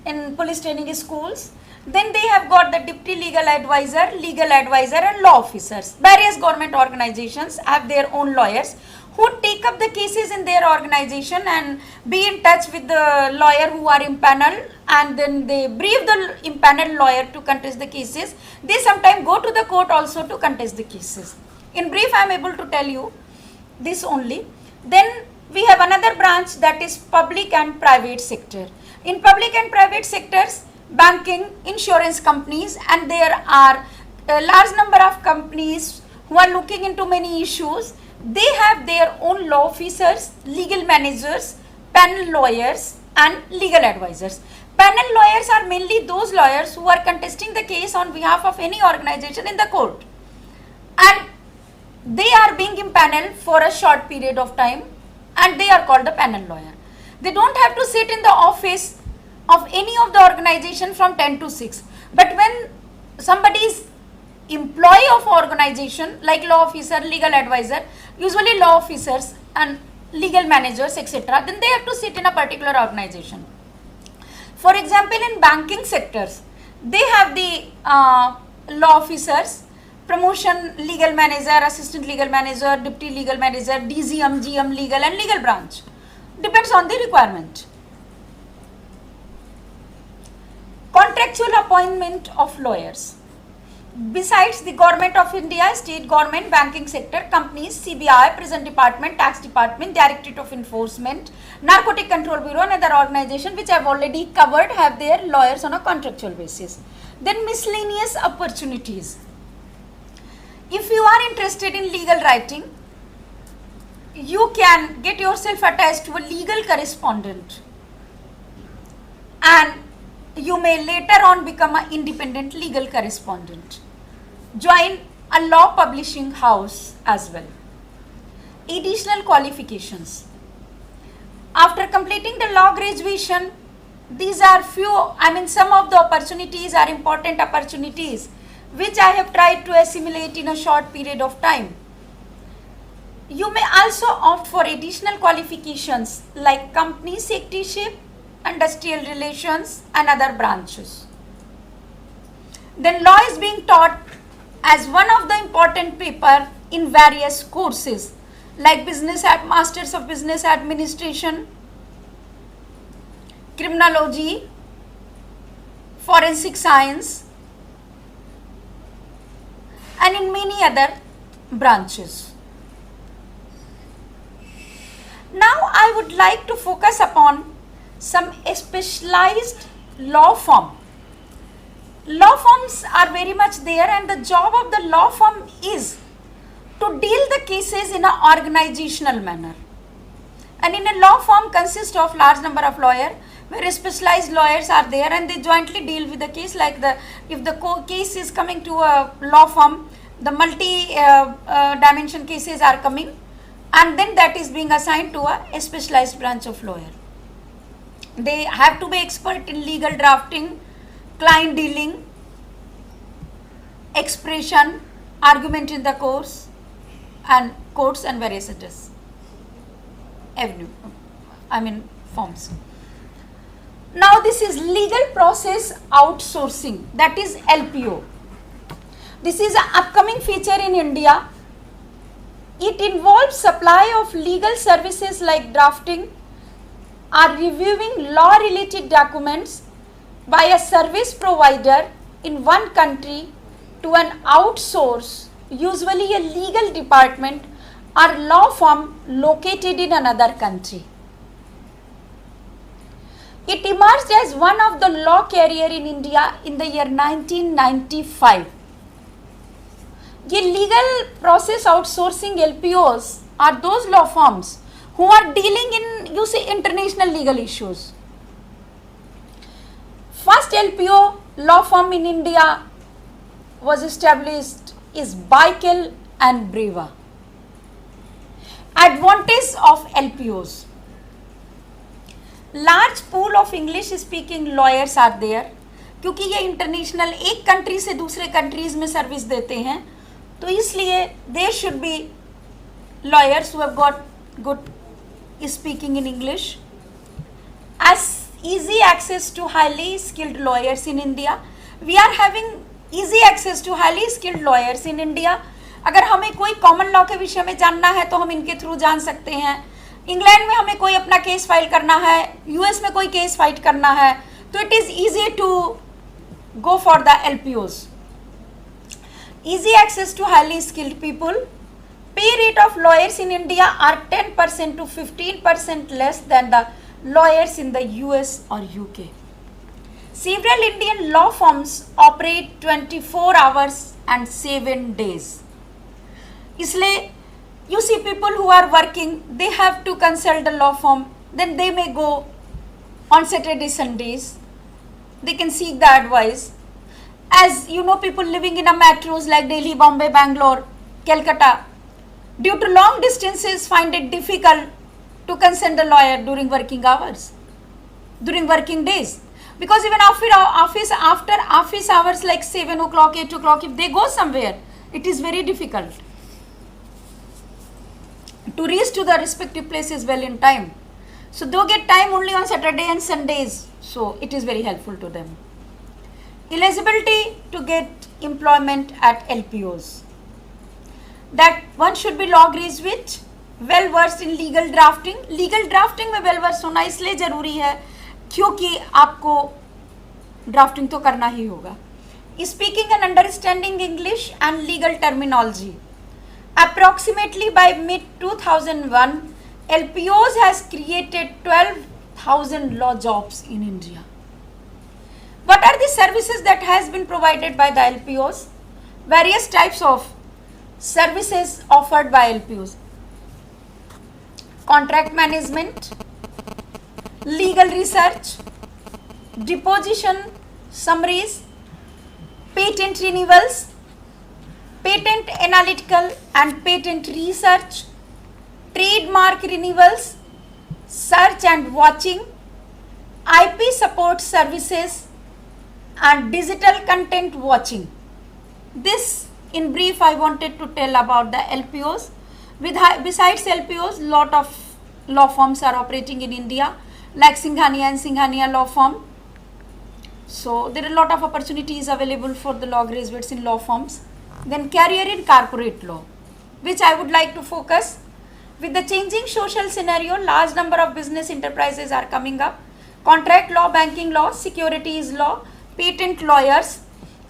in police training schools. Then they have got the deputy legal advisor and law officers. Various government organizations have their own lawyers who take up the cases in their organization and be in touch with the lawyer who are impaneled, and then they brief the impaneled lawyer to contest the cases. They sometimes go to the court also to contest the cases. In brief, I am able to tell you this only. Then we have another branch, that is public and private sector. In public and private sectors, banking, insurance companies, and there are a large number of companies who are looking into many issues. They have their own law officers, legal managers, panel lawyers and legal advisors. Panel lawyers are mainly those lawyers who are contesting the case on behalf of any organization in the court, and they are being impaneled for a short period of time, and they are called the panel lawyer. They don't have to sit in the office of any of the organization from 10 to 6. But when somebody is employee of organization like law officer, legal advisor, usually law officers and legal managers, etc., then they have to sit in a particular organization. For example, in banking sectors, they have the law officers, promotion legal manager, assistant legal manager, deputy legal manager, DGM, GM legal and legal branch. Depends on the requirement. Contractual appointment of lawyers. Besides the Government of India, state government, banking sector, companies, CBI, Prison Department, Tax Department, Directorate of Enforcement, Narcotic Control Bureau and other organizations which I have already covered have their lawyers on a contractual basis. Then miscellaneous opportunities. If you are interested in legal writing, you can get yourself attached to a legal correspondent, and you may later on become an independent legal correspondent. Join a law publishing house as well. Additional qualifications. After completing the law graduation, these are some of the opportunities are important opportunities which I have tried to assimilate in a short period of time. You may also opt for additional qualifications like company secretaryship, industrial relations and other branches. Then law is being taught as one of the important paper in various courses like Masters of Business Administration, Criminology, Forensic Science and in many other branches. Now I would like to focus upon some specialized law firm. Law firms are very much there, and the job of the law firm is to deal the cases in an organizational manner. And in a law firm consists of large number of lawyers, where specialized lawyers are there and they jointly deal with the case. Like if the case is coming to a law firm, the multi-dimension cases are coming, and then that is being assigned to a specialized branch of lawyer. They have to be expert in legal drafting, client dealing, expression, argument in the courts and various others. Forms. Now this is legal process outsourcing, that is LPO. This is an upcoming feature in India. It involves supply of legal services like drafting or reviewing law related documents by a service provider in one country to an outsource, usually a legal department or law firm located in another country. It emerged as one of the law carrier in India in the year 1995. The legal process outsourcing LPOs are those law firms who are dealing in, international legal issues. First LPO law firm in India was established is Baikel and Breva. Advantage of LPOs. Large pool of English speaking lawyers are there, क्योंकि ये international एक country से दूसरे countries में service देते हैं, तो इसलिए there should be lawyers who have got good speaking in English. As easy access to highly skilled lawyers in India, we are having easy access to highly skilled lawyers in India. अगर हमें कोई common law के विषय में जानना है तो हम इनके थ्रू जान सकते हैं. इंग्लैंड में हमें कोई अपना केस फाइल करना है, यूएस में कोई केस फाइट करना है, तो it is easy to go for the LPOs. Easy access to highly skilled people. Pay rate of lawyers in India are 10% to 15% less than the lawyers in the US or UK. Several Indian law firms operate 24 hours and 7 days. इसलिए you see people who are working, they have to consult a law firm, then they may go on Saturday, Sundays. They can seek the advice. As you know, people living in a metros like Delhi, Bombay, Bangalore, Calcutta, due to long distances find it difficult to consult a lawyer during working hours, during working days. Because even after office hours like 7 o'clock, 8 o'clock, if they go somewhere, it is very difficult to reach to the respective places well in time. So they get time only on Saturday and Sundays. So it is very helpful to them. Eligibility to get employment at LPOs. That one should be law graduate, well versed in legal drafting. Legal drafting में well versed होना इसलिए जरूरी है क्योंकि आपको drafting तो करना ही होगा. Speaking and understanding English and legal terminology. Approximately by mid-2001, LPOs has created 12,000 law jobs in India. What are the services that has been provided by the LPOs? Various types of services offered by LPOs. Contract management, legal research, deposition summaries, patent renewals, patent analytical and patent research, trademark renewals, search and watching, IP support services, and digital content watching. This in brief I wanted to tell about the LPOs. Besides LPOs, lot of law firms are operating in India like Singhania and Singhania law firm. So there are a lot of opportunities available for the law graduates in law firms. Then career in corporate law, which I would like to focus. With the changing social scenario, large number of business enterprises are coming up. Contract law, banking law, securities law, patent lawyers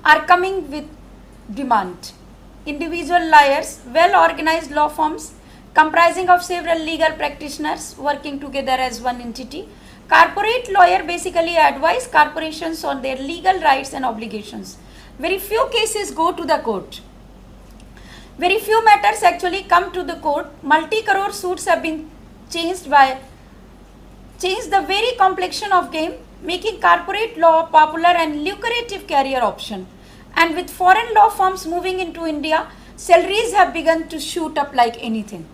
are coming with demand. Individual lawyers, well organized law firms comprising of several legal practitioners working together as one entity. Corporate lawyer basically advise corporations on their legal rights and obligations. Very few cases go to the court. Very few matters actually come to the court. Multi-crore suits have been changed the very complexion of game, making corporate law popular and lucrative career option. And with foreign law firms moving into India, salaries have begun to shoot up like anything.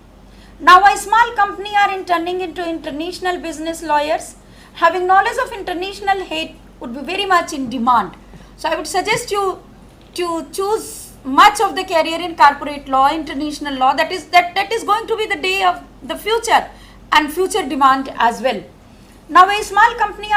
Now a small company are turning into international business lawyers. Having knowledge of international head would be very much in demand. So I would suggest you to choose much of the career in corporate law, international law. That is going to be the day of the future and future demand as well. Now a small company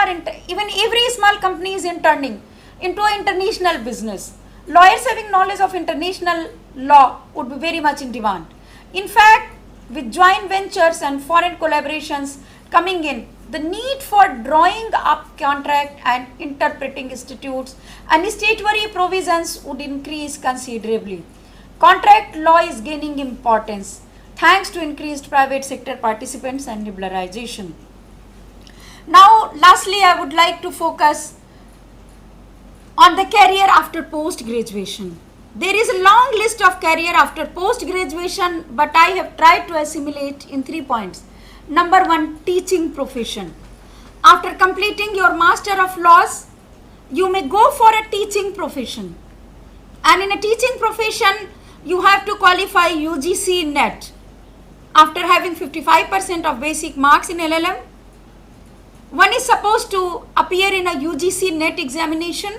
even every small company is turning into an international business. Lawyers having knowledge of international law would be very much in demand. In fact, with joint ventures and foreign collaborations coming in, the need for drawing up contract and interpreting statutes and statutory provisions would increase considerably. Contract law is gaining importance thanks to increased private sector participants and liberalization. Now, lastly, I would like to focus on the career after post-graduation. There is a long list of career after post-graduation, but I have tried to assimilate in 3 points. Number 1, teaching profession. After completing your Master of Laws, you may go for a teaching profession. And in a teaching profession, you have to qualify UGC NET. After having 55% of basic marks in LLM, one is supposed to appear in a UGC NET examination,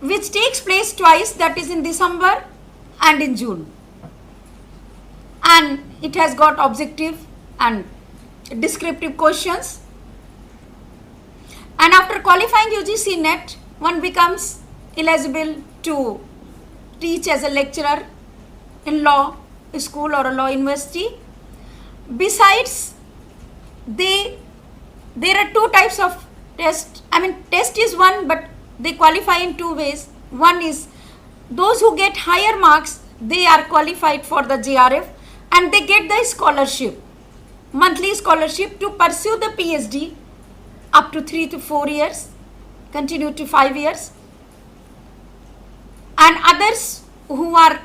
which takes place twice, that is in December and in June. And it has got objective and descriptive questions. And after qualifying UGC NET, one becomes eligible to teach as a lecturer in law school or a law university. Besides, there are two types of test. I mean, test is one, but they qualify in two ways. One is those who get higher marks, they are qualified for the JRF and they get the scholarship, monthly scholarship to pursue the PhD up to 3 to 4 years, continue to 5 years. And others who are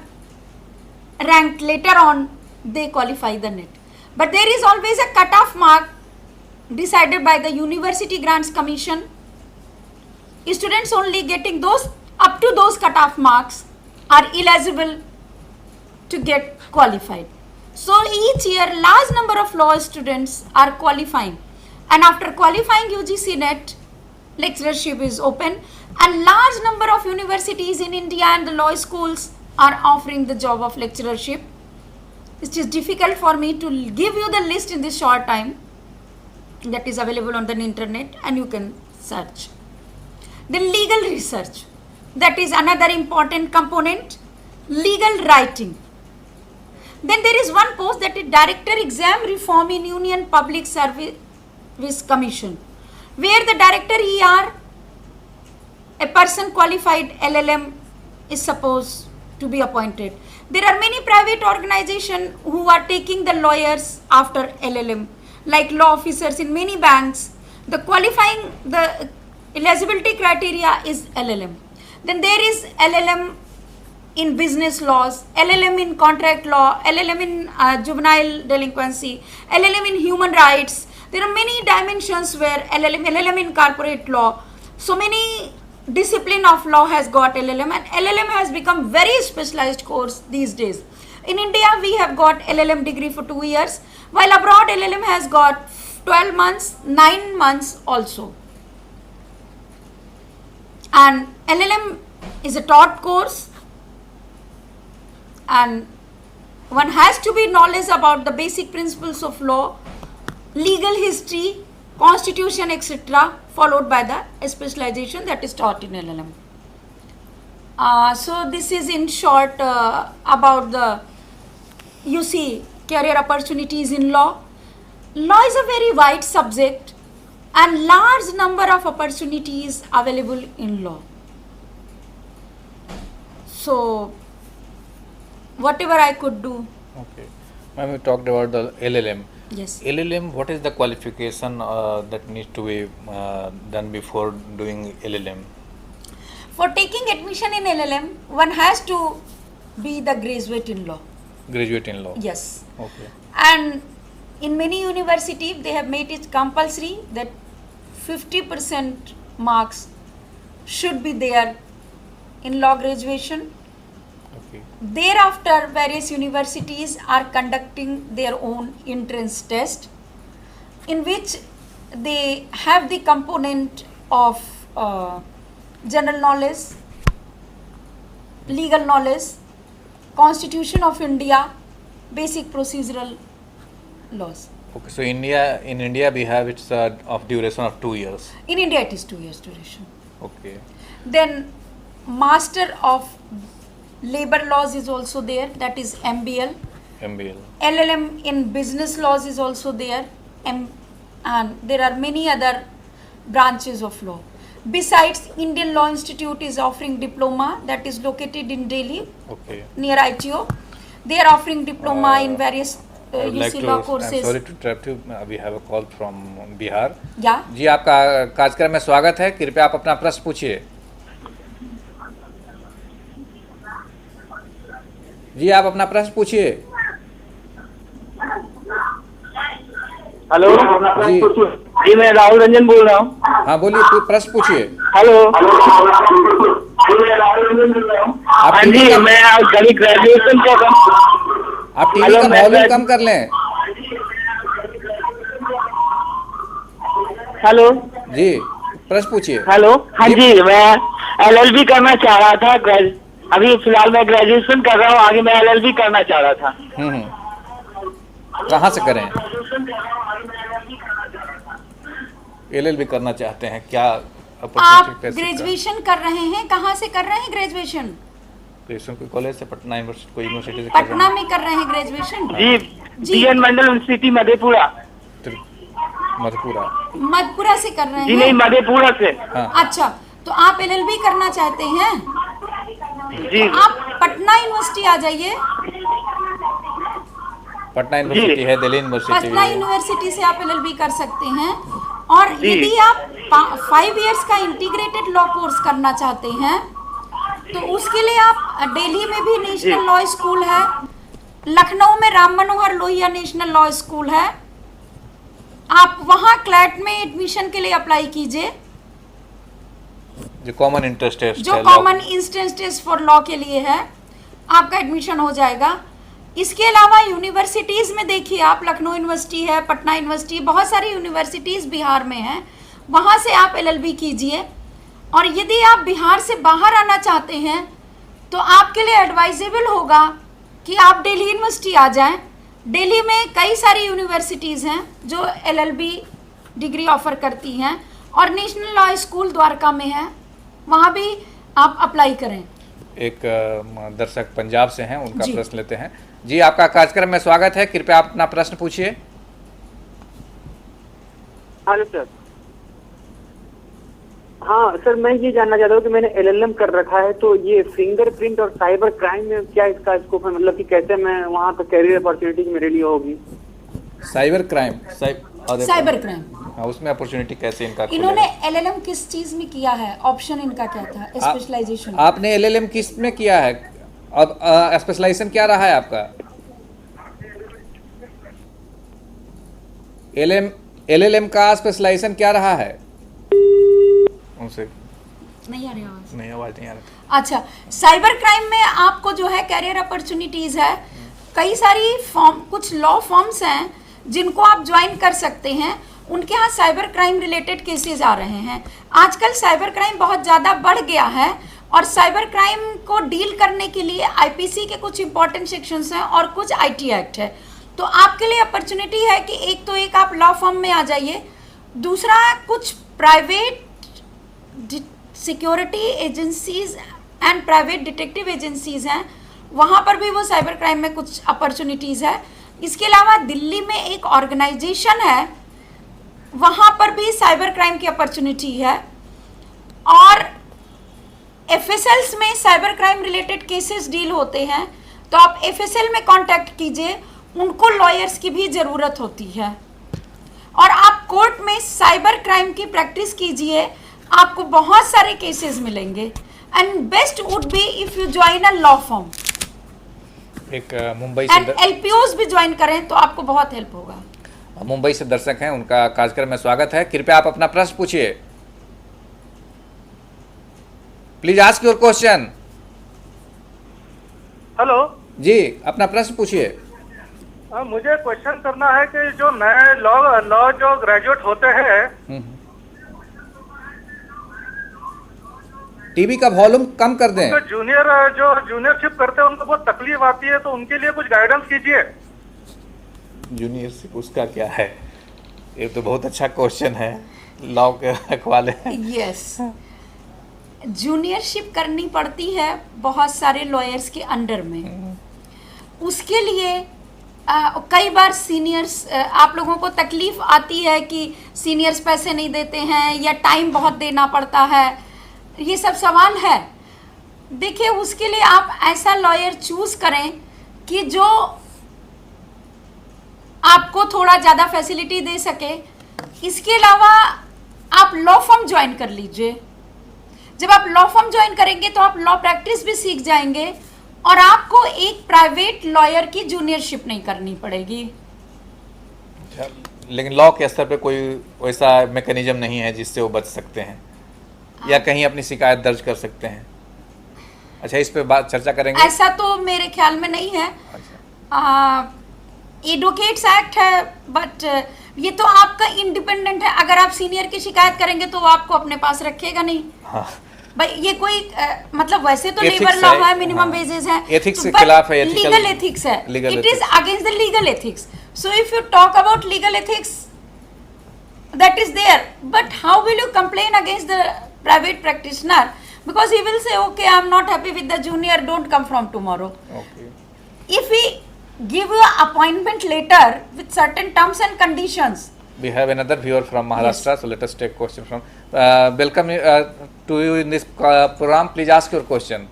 ranked later on, they qualify the NET. But there is always a cut-off mark decided by the University Grants Commission. Students only getting those up to those cut-off marks are eligible to get qualified. So each year large number of law students are qualifying, and after qualifying UGC NET, lecturership is open, and large number of universities in India and the law schools are offering the job of lecturership. It is difficult for me to give you the list in this short time. That is available on the internet and you can search. Then legal research, that is another important component. Legal writing. Then there is one post, that is Director Exam Reform in Union Public Service Commission, where the Director ER, a person qualified LLM, is supposed to be appointed. There are many private organizations who are taking the lawyers after LLM, like law officers in many banks. The qualifying, the eligibility criteria is LLM. Then there is LLM in business laws, LLM in contract law, LLM in juvenile delinquency, LLM in human rights. There are many dimensions where LLM in corporate law. So many discipline of law has got LLM, and LLM has become very specialized course these days. In India, we have got LLM degree for 2 years, while abroad LLM has got 12 months, 9 months also. And LLM is a taught course, and one has to be knowledge about the basic principles of law, legal history, constitution, etc., followed by the specialization that is taught in LLM. So this is in short about the, you see, career opportunities in law. Law is a very wide subject and large number of opportunities available in law. So whatever I could do. Okay. Ma'am, we talked about the LLM. Yes. LLM, what is the qualification that needs to be done before doing LLM? For taking admission in LLM, one has to be the graduate in law. Graduate in law? Yes. Okay. And in many universities, they have made it compulsory that 50% marks should be there in law graduation. Okay. Thereafter, various universities are conducting their own entrance test, in which they have the component of general knowledge, legal knowledge, Constitution of India, basic procedural laws. Okay. So in India we have it's of duration of 2 years. In India, it is 2 years duration. Okay. Then Master of Labor Laws is also there, that is MBL. MBL. LLM in Business Laws is also there, and there are many other branches of law. Besides, Indian Law Institute is offering diploma, that is located in Delhi, Okay. near ITO. They are offering diploma in various I would like law to, courses. I'm sorry to interrupt you. We have a call from Bihar. Yeah. जी, आपका कार्यक्रम में स्वागत है. कृपया आप अपना प्रश्न पूछिए. जी, आप अपना प्रश्न पूछिए. हेलो जी. जी, मैं राहुल रंजन बोल रहा हूँ. हाँ, बोलिए, प्रश्न पूछिए. हेलो. आप हाँ टीवी जी, का मैं अभी ग्रेजुएशन कर रहा हूँ. आप टीवी हेलो, का मैं वॉल्यूम कम कर लें. हेलो. जी, प्रश्न पूछिए. हेलो. हाँ जी, मैं LLB करना चाह रहा था. अभी फिलहाल मैं ग्रेजुएशन कर रहा हूँ, आगे मैं LLB करना चाह रहा था. कहाँ से करें? LLB करना चाहते हैं क्या? आप अपॉर्चुनिटी कैसे? ग्रेजुएशन कर रहे हैं, कहाँ से कर रहे हैं ग्रेजुएशन? ग्रेजुएशन कोई कॉलेज से, पटना यूनिवर्सिटी, कोई यूनिवर्सिटी से कर रहे पटना में कर रहे हैं ग्रेजुएशन? जी, जी। DN मंडल यूनिवर्सिटी मधेपुरा। हैं? मधेपुरा। मधेपुरा से कर रहे जी नहीं, हैं? मधेपुरा से। हाँ, अच्छा, तो आप LLB करना चाहते हैं? जी आप पटना यूनिवर्सिटी आ जाइए। पटना यूनिवर्सिटी है, दिल्ली यूनिवर्सिटी पटना है। यूनिवर्सिटी से आप LLB कर सकते हैं। और जी। यदि आप 5 इयर्स का इंटीग्रेटेड लॉ कोर्स करना चाहते हैं तो उसके लिए आप दिल्ली में भी नेशनल लॉ स्कूल है, लखनऊ में Ram Manohar Lohia national law school है, आप वहां क्लैट में एडमिशन के लिए अप्लाई कीजिए, जो कॉमन इंटरेस्ट टेस्ट जो है, common entrance test for law के लिए है, आपका एडमिशन हो जाएगा। इसके अलावा यूनिवर्सिटीज़ में देखिए आप, लखनऊ यूनिवर्सिटी है, पटना यूनिवर्सिटी, बहुत सारी यूनिवर्सिटीज़ बिहार में हैं, वहाँ से आप LLB कीजिए। और यदि आप बिहार से बाहर आना चाहते हैं तो आपके लिए एडवाइजेबल होगा कि आप दिल्ली यूनिवर्सिटी आ जाएं। दिल्ली में कई सारी यूनिवर्सिटीज़ हैं जो LLB डिग्री ऑफर करती हैं, और नेशनल लॉ स्कूल द्वारका में है, वहाँ भी आप अप्लाई करें। एक दर्शक पंजाब से हैं, उनका जी। प्रश्न लेते हैं। जी, आपका कार्यक्रम में स्वागत है, कृपया आप अपना प्रश्न पूछिए। हाँ सर। हाँ सर, मैं ये जानना चाहता हूँ कि मैंने LLM कर रखा है, तो ये फिंगरप्रिंट और साइबर क्राइम में क्या इसका स्कोप है, मतलब कि कैसे मैं वहाँ पर कैरियर अपॉर्चुनिटी मेरे लिए होगी? साइबर क्राइम, साइबर क्राइम, हाँ, उसमें अपॉर्चुनिटी कैसे इनका इन्होंने खुलेगा? LLM किस चीज में किया है? ऑप्शन इनका क्या था? स्पेशलाइजेशन। आपने LLM किस में किया है? अब स्पेशलाइजेशन क्या रहा है आपका? LLM का स्पेशलाइजेशन क्या रहा है? उनसे नहीं आ रही आवाज। नहीं, आवाज नहीं आ रही। अच्छा, साइबर क्राइम में आपको जो है कैरियर अपॉर्चुनिटीज है, कई सारी फॉर्म, कुछ लॉ फॉर्म्स हैं जिनको आप ज्वाइन कर सकते हैं, उनके यहाँ साइबर क्राइम रिलेटेड केसेस आ रहे हैं। आजकल साइबर क्राइम बहुत ज़्यादा बढ़ गया है, और साइबर क्राइम को डील करने के लिए IPC के कुछ इंपॉर्टेंट सेक्शंस हैं और कुछ IT एक्ट है। तो आपके लिए अपॉर्चुनिटी है कि एक तो एक आप लॉ फर्म में आ जाइए, दूसरा कुछ private security agencies and private detective agencies हैं, वहाँ पर भी वो साइबर क्राइम में कुछ अपॉर्चुनिटीज़ है। इसके अलावा दिल्ली में एक ऑर्गेनाइजेशन है, वहाँ पर भी साइबर क्राइम की अपॉर्चुनिटी है, और FSLs में cyber crime related cases deal होते हैं, तो आप FSL में कांटेक्ट कीजिए, उनको लॉयर्स की भी ज़रूरत होती है। और आप कोर्ट में साइबर क्राइम की प्रैक्टिस कीजिए, आपको बहुत सारे केसेस मिलेंगे, and best would be if you join a law firm. एक मुंबई एंड से LPOs भी ज्वाइन करें तो आपको बहुत हेल्प होगा। मुंबई से दर्शक हैं, उनका कार्यक्रम में स्वागत है, कृपया आप अपना प्रश्न पूछिए। Please ask your question. Hello जी, अपना प्रश्न पूछिए। मुझे क्वेश्चन करना है कि जो नए लॉ जो ग्रेजुएट होते हैं, टीवी का वॉल्यूम कम कर दें। तो जूनियरशिप करते हैं, उनको बहुत तकलीफ आती है, तो उनके लिए कुछ गाइडेंस कीजिए। जूनियरशिप उसका क्या है? ये तो बहुत अच्छा क्वेश्चन है, लॉ के रखवाले। यस, जूनियरशिप करनी पड़ती है बहुत सारे लॉयर्स के अंडर में। उसके लिए कई बार सीनियर्स, आप लोगों को तकलीफ आती है कि सीनियर्स पैसे नहीं देते हैं या टाइम बहुत देना पड़ता है, ये सब सवाल है। देखिए, उसके लिए आप ऐसा लॉयर चूज करें कि जो आपको थोड़ा ज़्यादा फैसिलिटी दे सके। इसके अलावा आप लॉ फर्म ज्वाइन कर लीजिए। जब आप लॉ फर्म ज्वाइन करेंगे तो आप लॉ प्रैक्टिस भी सीख जाएंगे, और आपको एक प्राइवेट लॉयर की जूनियरशिप नहीं करनी पड़ेगी। लेकिन लॉ के स्तर पे कोई वैसा मैकेनिज्म नहीं है जिससे वो बच सकते हैं, या कहीं अपनी शिकायत दर्ज कर सकते हैं? अच्छा, इस पे बात चर्चा करेंगे। ऐसा तो मेरे ख्याल में नहीं है। एडवोकेट्स एक्ट है, बट ये तो आपका इंडिपेंडेंट है। अगर आप सीनियर की शिकायत करेंगे तो वो आपको अपने पास रखेगा नहीं। हाँ, भाई ये कोई मतलब वैसे तो Ethics लेबर लॉ है, है, मिनिमम हाँ। वेजेस है, Ethics के खिलाफ है, लीगल एथिक्स है, legal it is ethics। Against the legal ethics. So if you talk about legal ethics, that is there, but how will you complain against the private practitioner? Because he will say, okay, I am not happy with the junior, don't come from tomorrow. Okay. If we give you an appointment letter with certain terms and conditions. We have another viewer from Maharashtra, so let us take question from. Welcome to you in this program. Please ask your question.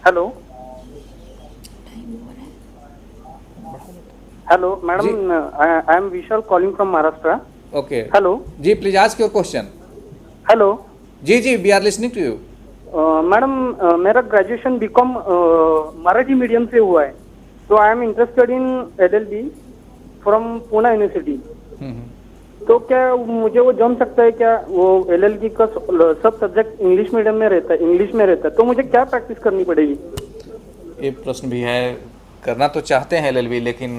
Hello hello madam, I am Vishal calling from Maharashtra. Okay. Hello जी, please ask your question. Hello जी जी, we are listening to you. Madam, मेरा graduation BCom Marathi medium से हुआ है, तो I am interested in LLB from Pune university. तो क्या मुझे वो जम सकता है क्या? वो LLB का सब सब्जेक्ट इंग्लिश मीडियम में रहता है, इंग्लिश में रहता है, तो मुझे क्या प्रैक्टिस करनी पड़ेगी? ये प्रश्न भी है, करना तो चाहते हैं LLB, लेकिन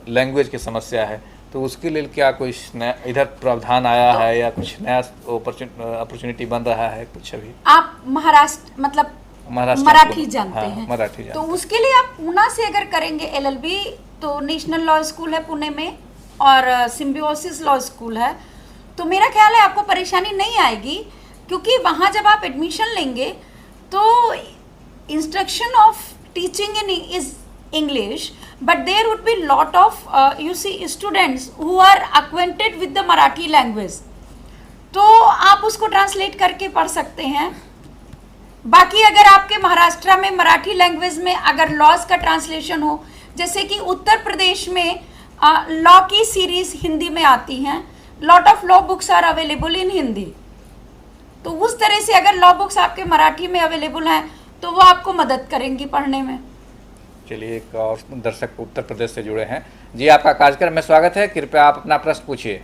लैंग्वेज की समस्या है, तो उसके लिए क्या कोई नया इधर प्रावधान आया है या कुछ नया अपॉर्चुनिटी बन रहा है कुछ अभी? आप महाराष्ट्र मतलब मराठी जानते हैं, मराठी तो उसके लिए आप पूना से अगर करेंगे LLB, तो नेशनल लॉ स्कूल है पुणे में और सिम्बियोसिस लॉ स्कूल है, तो मेरा ख्याल है आपको परेशानी नहीं आएगी, क्योंकि वहाँ जब आप एडमिशन लेंगे तो instruction of teaching in is English, but there would be lot of you see students who are acquainted with the Marathi language, तो आप उसको ट्रांसलेट करके पढ़ सकते हैं. बाकी अगर आपके महाराष्ट्र में मराठी लैंग्वेज में अगर लॉज का ट्रांसलेशन हो, जैसे कि उत्तर प्रदेश में लॉ की सीरीज हिंदी में आती हैं, lot of law books are available in Hindi, तो उस तरह से अगर लॉ बुक्स आपके मराठी में अवेलेबल हैं तो वो आपको मदद करेंगी पढ़ने में. चलिए, एक और दर्शक उत्तर प्रदेश से जुड़े हैं. जी, आपका कार्यक्रम में स्वागत है, कृपया आप अपना प्रश्न पूछिए.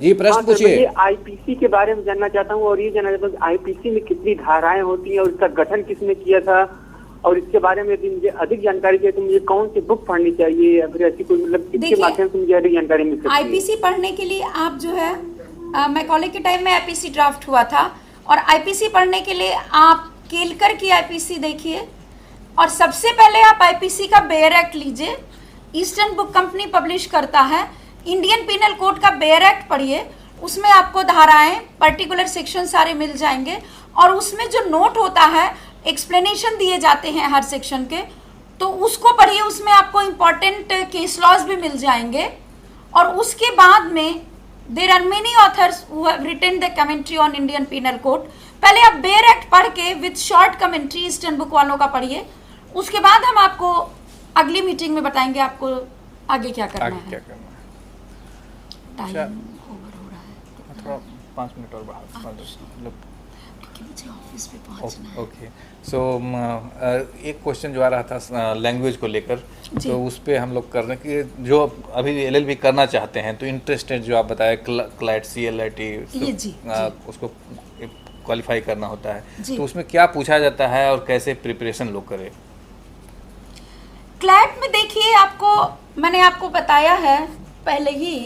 जी, प्रश्न पूछिए. IPC के बारे में जानना चाहता हूँ, और ये जानना चाहता हूँ IPC में कितनी धाराएं होती हैं और इसका गठन किसने किया था, और इसके बारे में यदि मुझे अधिक जानकारी चाहिए तो मुझे कौन सी बुक पढ़नी चाहिए, अगर ऐसी कोई मतलब किसके माध्यम से मुझे अधिक जानकारी मिल सकती है? IPC पढ़ने के लिए आप जो है मैकॉले के टाइम में IPC ड्राफ्ट हुआ था, और IPC पढ़ने के लिए आप केलकर की IPC देखिए, और सबसे पहले आप IPC का बेयर एक्ट लीजिए, ईस्टर्न बुक कंपनी पब्लिश करता है. इंडियन पिनल कोड का बेयर एक्ट पढ़िए, उसमें आपको धाराएं पर्टिकुलर सेक्शन सारे मिल जाएंगे, और उसमें जो नोट होता है एक्सप्लेनेशन दिए जाते हैं हर सेक्शन के, तो उसको पढ़िए, उसमें आपको इम्पॉर्टेंट केस लॉज भी मिल जाएंगे. और उसके बाद में there are many authors who have written the commentary on Indian Penal Code. पहले आप बेयर एक्ट पढ़ के with short commentary eastern book वालों का पढ़िए, उसके बाद हम आपको अगली मीटिंग में बताएंगे आपको आगे क्या करना है. क्या करना है? टाइम ओवर हो रहा है, थोड़ा 5 मिनट और बाहर मतलब. मुझे ऑफिस पे पहुंचना है. ओके, सो एक क्वेश्चन जो आ रहा था लैंग्वेज को लेकर, तो उस पर हम लोग कर रहे हैं कि जो अभी LLB करना चाहते हैं, तो इंटरेस्टेड जो आप बताए CLAT CLAT उसको क्वालिफाई करना होता है, तो उसमें क्या पूछा जाता है और कैसे प्रिपरेशन लोग करें? CLAT में देखिए, आपको मैंने आपको बताया है पहले ही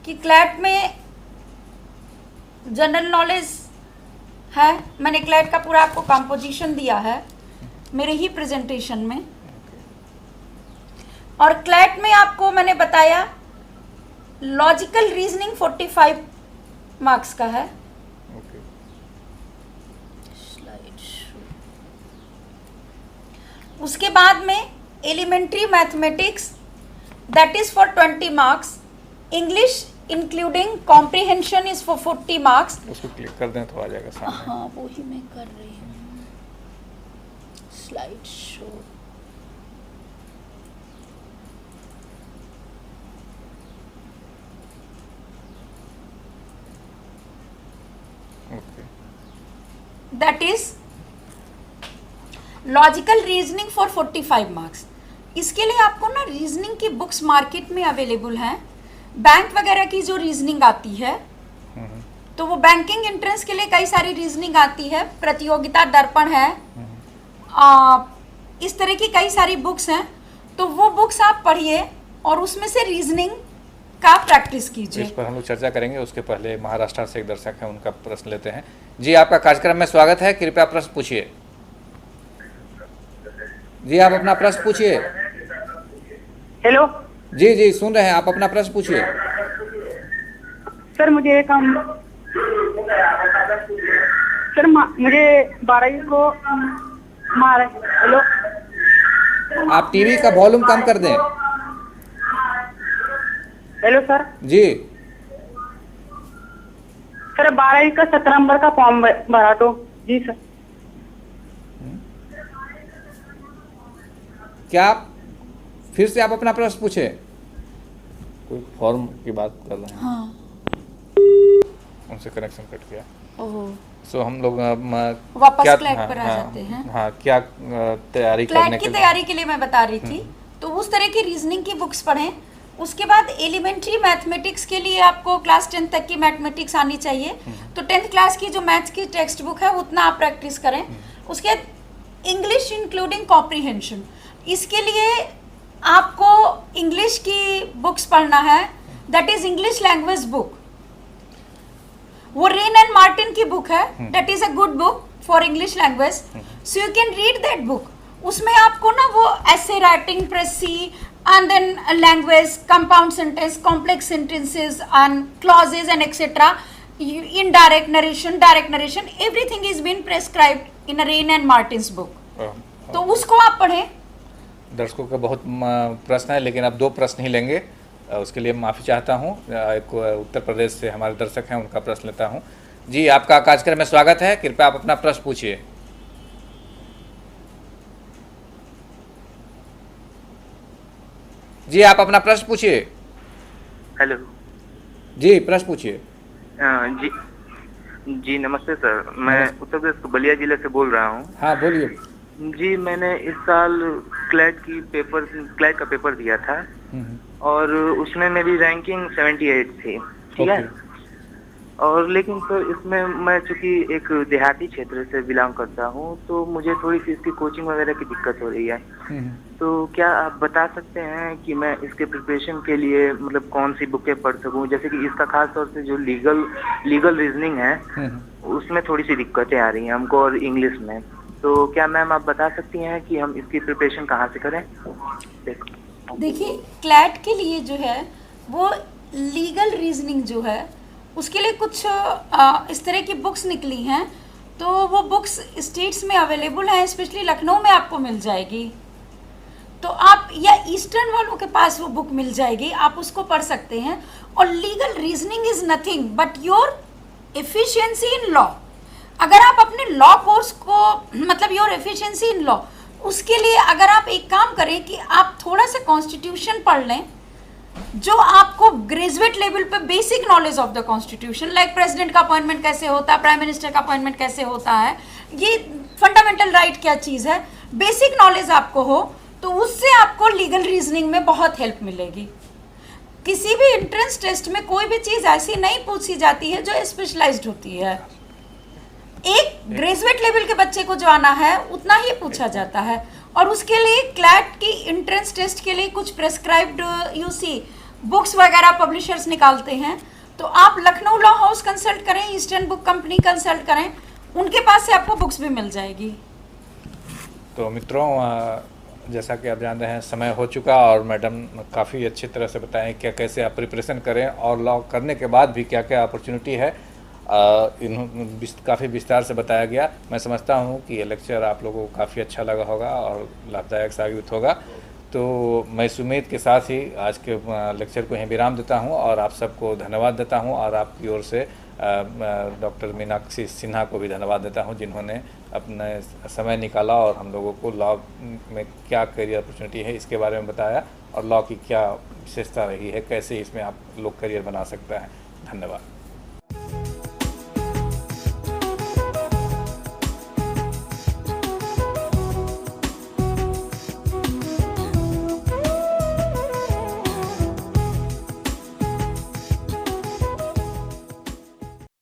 कि CLAT में जनरल नॉलेज है. मैंने CLAT का पूरा आपको कंपोजिशन दिया है मेरे ही प्रेजेंटेशन में, और CLAT में आपको मैंने बताया लॉजिकल रीजनिंग 45 मार्क्स का है. उसके बाद में elementary mathematics that is for 20 marks, English including comprehension is for 40 marks. उसको क्लिक कर दें तो आ जाएगा सामने. हाँ, वो ही मैं कर रही हूँ. Slide show. That is logical reasoning for 45 marks. इसके लिए आपको ना रीजनिंग की बुक्स मार्केट में अवेलेबल हैं. बैंक वगैरह की जो रीजनिंग आती है, तो वो बैंकिंग एंट्रेंस के लिए कई सारी रीजनिंग आती है, प्रतियोगिता दर्पण है, इस तरह की कई सारी बुक्स हैं, तो वो बुक्स आप पढ़िए और उसमें से रीजनिंग का प्रैक्टिस कीजिए. इस पर हम लोग चर्चा करेंगे, उसके पहले महाराष्ट्र से एक दर्शक है, उनका प्रश्न लेते हैं. जी, आपका कार्यक्रम में स्वागत है, कृपया प्रश्न पूछिए. जी आप अपना प्रश्न पूछिए। हेलो जी जी सुन रहे हैं, आप अपना प्रश्न पूछिए। सर, मुझे एक सर मुझे 12वीं को हेलो आप टीवी का वॉल्यूम कम कर दें। Hello sir. जी सर 12वीं का 17 नंबर का फॉर्म भरा तो। जी सर। क्या फिर से आप अपना प्रश्न पूछे? कोई फॉर्म की बात कर रहे हैं। हाँ। उनसे कनेक्शन कट गया। ओह। सो हम लोग वापस क्लैट पर आ जाते हैं। हाँ, क्या तैयारी करने क्लैट की तैयारी के लिए मैं बता रही थी, तो उस तरह की रीजनिंग की बुक्स पढ़ें। उसके बाद एलिमेंट्री मैथमेटिक्स के लिए आपको क्लास 10 तक की मैथमेटिक्स आनी चाहिए, तो 10th क्लास की जो मैथ्स की टेक्स्ट बुक है उतना आप प्रैक्टिस करें। उसके बाद इंग्लिश इंक्लूडिंग कॉम्प्रीहेंशन, इसके लिए आपको इंग्लिश की बुक्स पढ़ना है, that is English language book. वो रेन एंड मार्टिन की बुक है, that is a good book for English language, so you can read that book. उसमें आपको ना वो ऐसे writing, precis and then language, compound sentence, complex sentences and clauses and etcetera, indirect narration, everything is been prescribed in a Wren and Martin's book, तो उसको आप पढ़ें। दर्शकों का बहुत प्रश्न है, लेकिन अब 2 प्रश्न ही लेंगे, उसके लिए माफ़ी चाहता हूँ। एक उत्तर प्रदेश से हमारे दर्शक हैं, उनका प्रश्न लेता हूँ। जी आपका कार्यक्रम में स्वागत है, कृपया आप अपना प्रश्न पूछिए। जी आप अपना प्रश्न पूछिए। हेलो। जी प्रश्न पूछिए। जी जी नमस्ते सर, मैं उत्तर प्रदेश के बलिया जिले से बोल रहा हूँ। हाँ बोलिए। जी मैंने इस साल क्लैट का पेपर दिया था और उसमें मेरी रैंकिंग 78 थी, ठीक है। और लेकिन सर इसमें मैं चूंकि एक देहाती क्षेत्र से बिलोंग करता हूँ, तो मुझे थोड़ी सी इसकी कोचिंग वगैरह की दिक्कत हो रही है। तो क्या आप बता सकते हैं कि मैं इसके प्रिपरेशन के लिए मतलब कौन सी बुकें पढ़ सकूं? जैसे कि इसका खास तौर से जो लीगल रीजनिंग है उसमें थोड़ी सी दिक्कतें आ रही हैं हमको, और इंग्लिश में। तो क्या मैम आप बता सकती हैं कि हम इसकी प्रिपरेशन कहाँ से करें? देखिए, क्लैट के लिए जो है वो लीगल रीजनिंग जो है उसके लिए कुछ इस तरह की बुक्स निकली हैं, तो वो बुक्स स्टेट्स में अवेलेबल हैं, स्पेशली लखनऊ में आपको मिल जाएगी। तो आप या ईस्टर्न वालों के पास वो बुक मिल जाएगी, आप उसको पढ़ सकते हैं। और legal reasoning is nothing but your efficiency in law. अगर आप अपने लॉ कोर्स को मतलब योर एफिशिएंसी इन लॉ, उसके लिए अगर आप एक काम करें कि आप थोड़ा सा कॉन्स्टिट्यूशन पढ़ लें, जो आपको ग्रेजुएट लेवल पे basic knowledge of the constitution, like president का अपॉइंटमेंट कैसे होता है, प्राइम मिनिस्टर का अपॉइंटमेंट कैसे होता है, ये फंडामेंटल राइट क्या चीज़ है, बेसिक नॉलेज आपको हो, तो उससे आपको लीगल रीजनिंग में बहुत हेल्प मिलेगी। किसी भी एंट्रेंस टेस्ट में कोई भी चीज़ ऐसी नहीं पूछी जाती है जो स्पेशलाइज्ड होती है। एक ग्रेजुएट लेवल के बच्चे को जो आना है उतना ही पूछा जाता है, और उसके लिए क्लैट की एंट्रेंस टेस्ट के लिए कुछ प्रेस्क्राइब्ड यूसी बुक्स वगैरह पब्लिशर्स निकालते हैं। तो आप लखनऊ लॉ हाउस कंसल्ट करें, ईस्टर्न बुक कंपनी कंसल्ट करें, उनके पास से आपको बुक्स भी मिल जाएगी। तो मित्रों, जैसा कि आप जान रहे हैं समय हो चुका, और मैडम काफ़ी अच्छी तरह से बताएं क्या कैसे आप प्रिपरेशन करें, और लॉ करने के बाद भी क्या क्या अपॉर्चुनिटी है, काफ़ी विस्तार से बताया गया। मैं समझता हूं कि ये लेक्चर आप लोगों को काफ़ी अच्छा लगा होगा और लाभदायक साबित होगा। तो मैं इस उम्मीद के साथ ही आज के लेक्चर को यहीं विराम देता हूं, और आप सबको धन्यवाद देता हूं, और आपकी ओर से डॉक्टर मीनाक्षी सिन्हा को भी धन्यवाद देता हूं, जिन्होंने अपने समय निकाला और हम लोगों को लॉ में क्या करियर अपॉर्चुनिटी है इसके बारे में बताया, और लॉ की क्या विशेषता रही है, कैसे इसमें आप लोग करियर बना सकते हैं। धन्यवाद।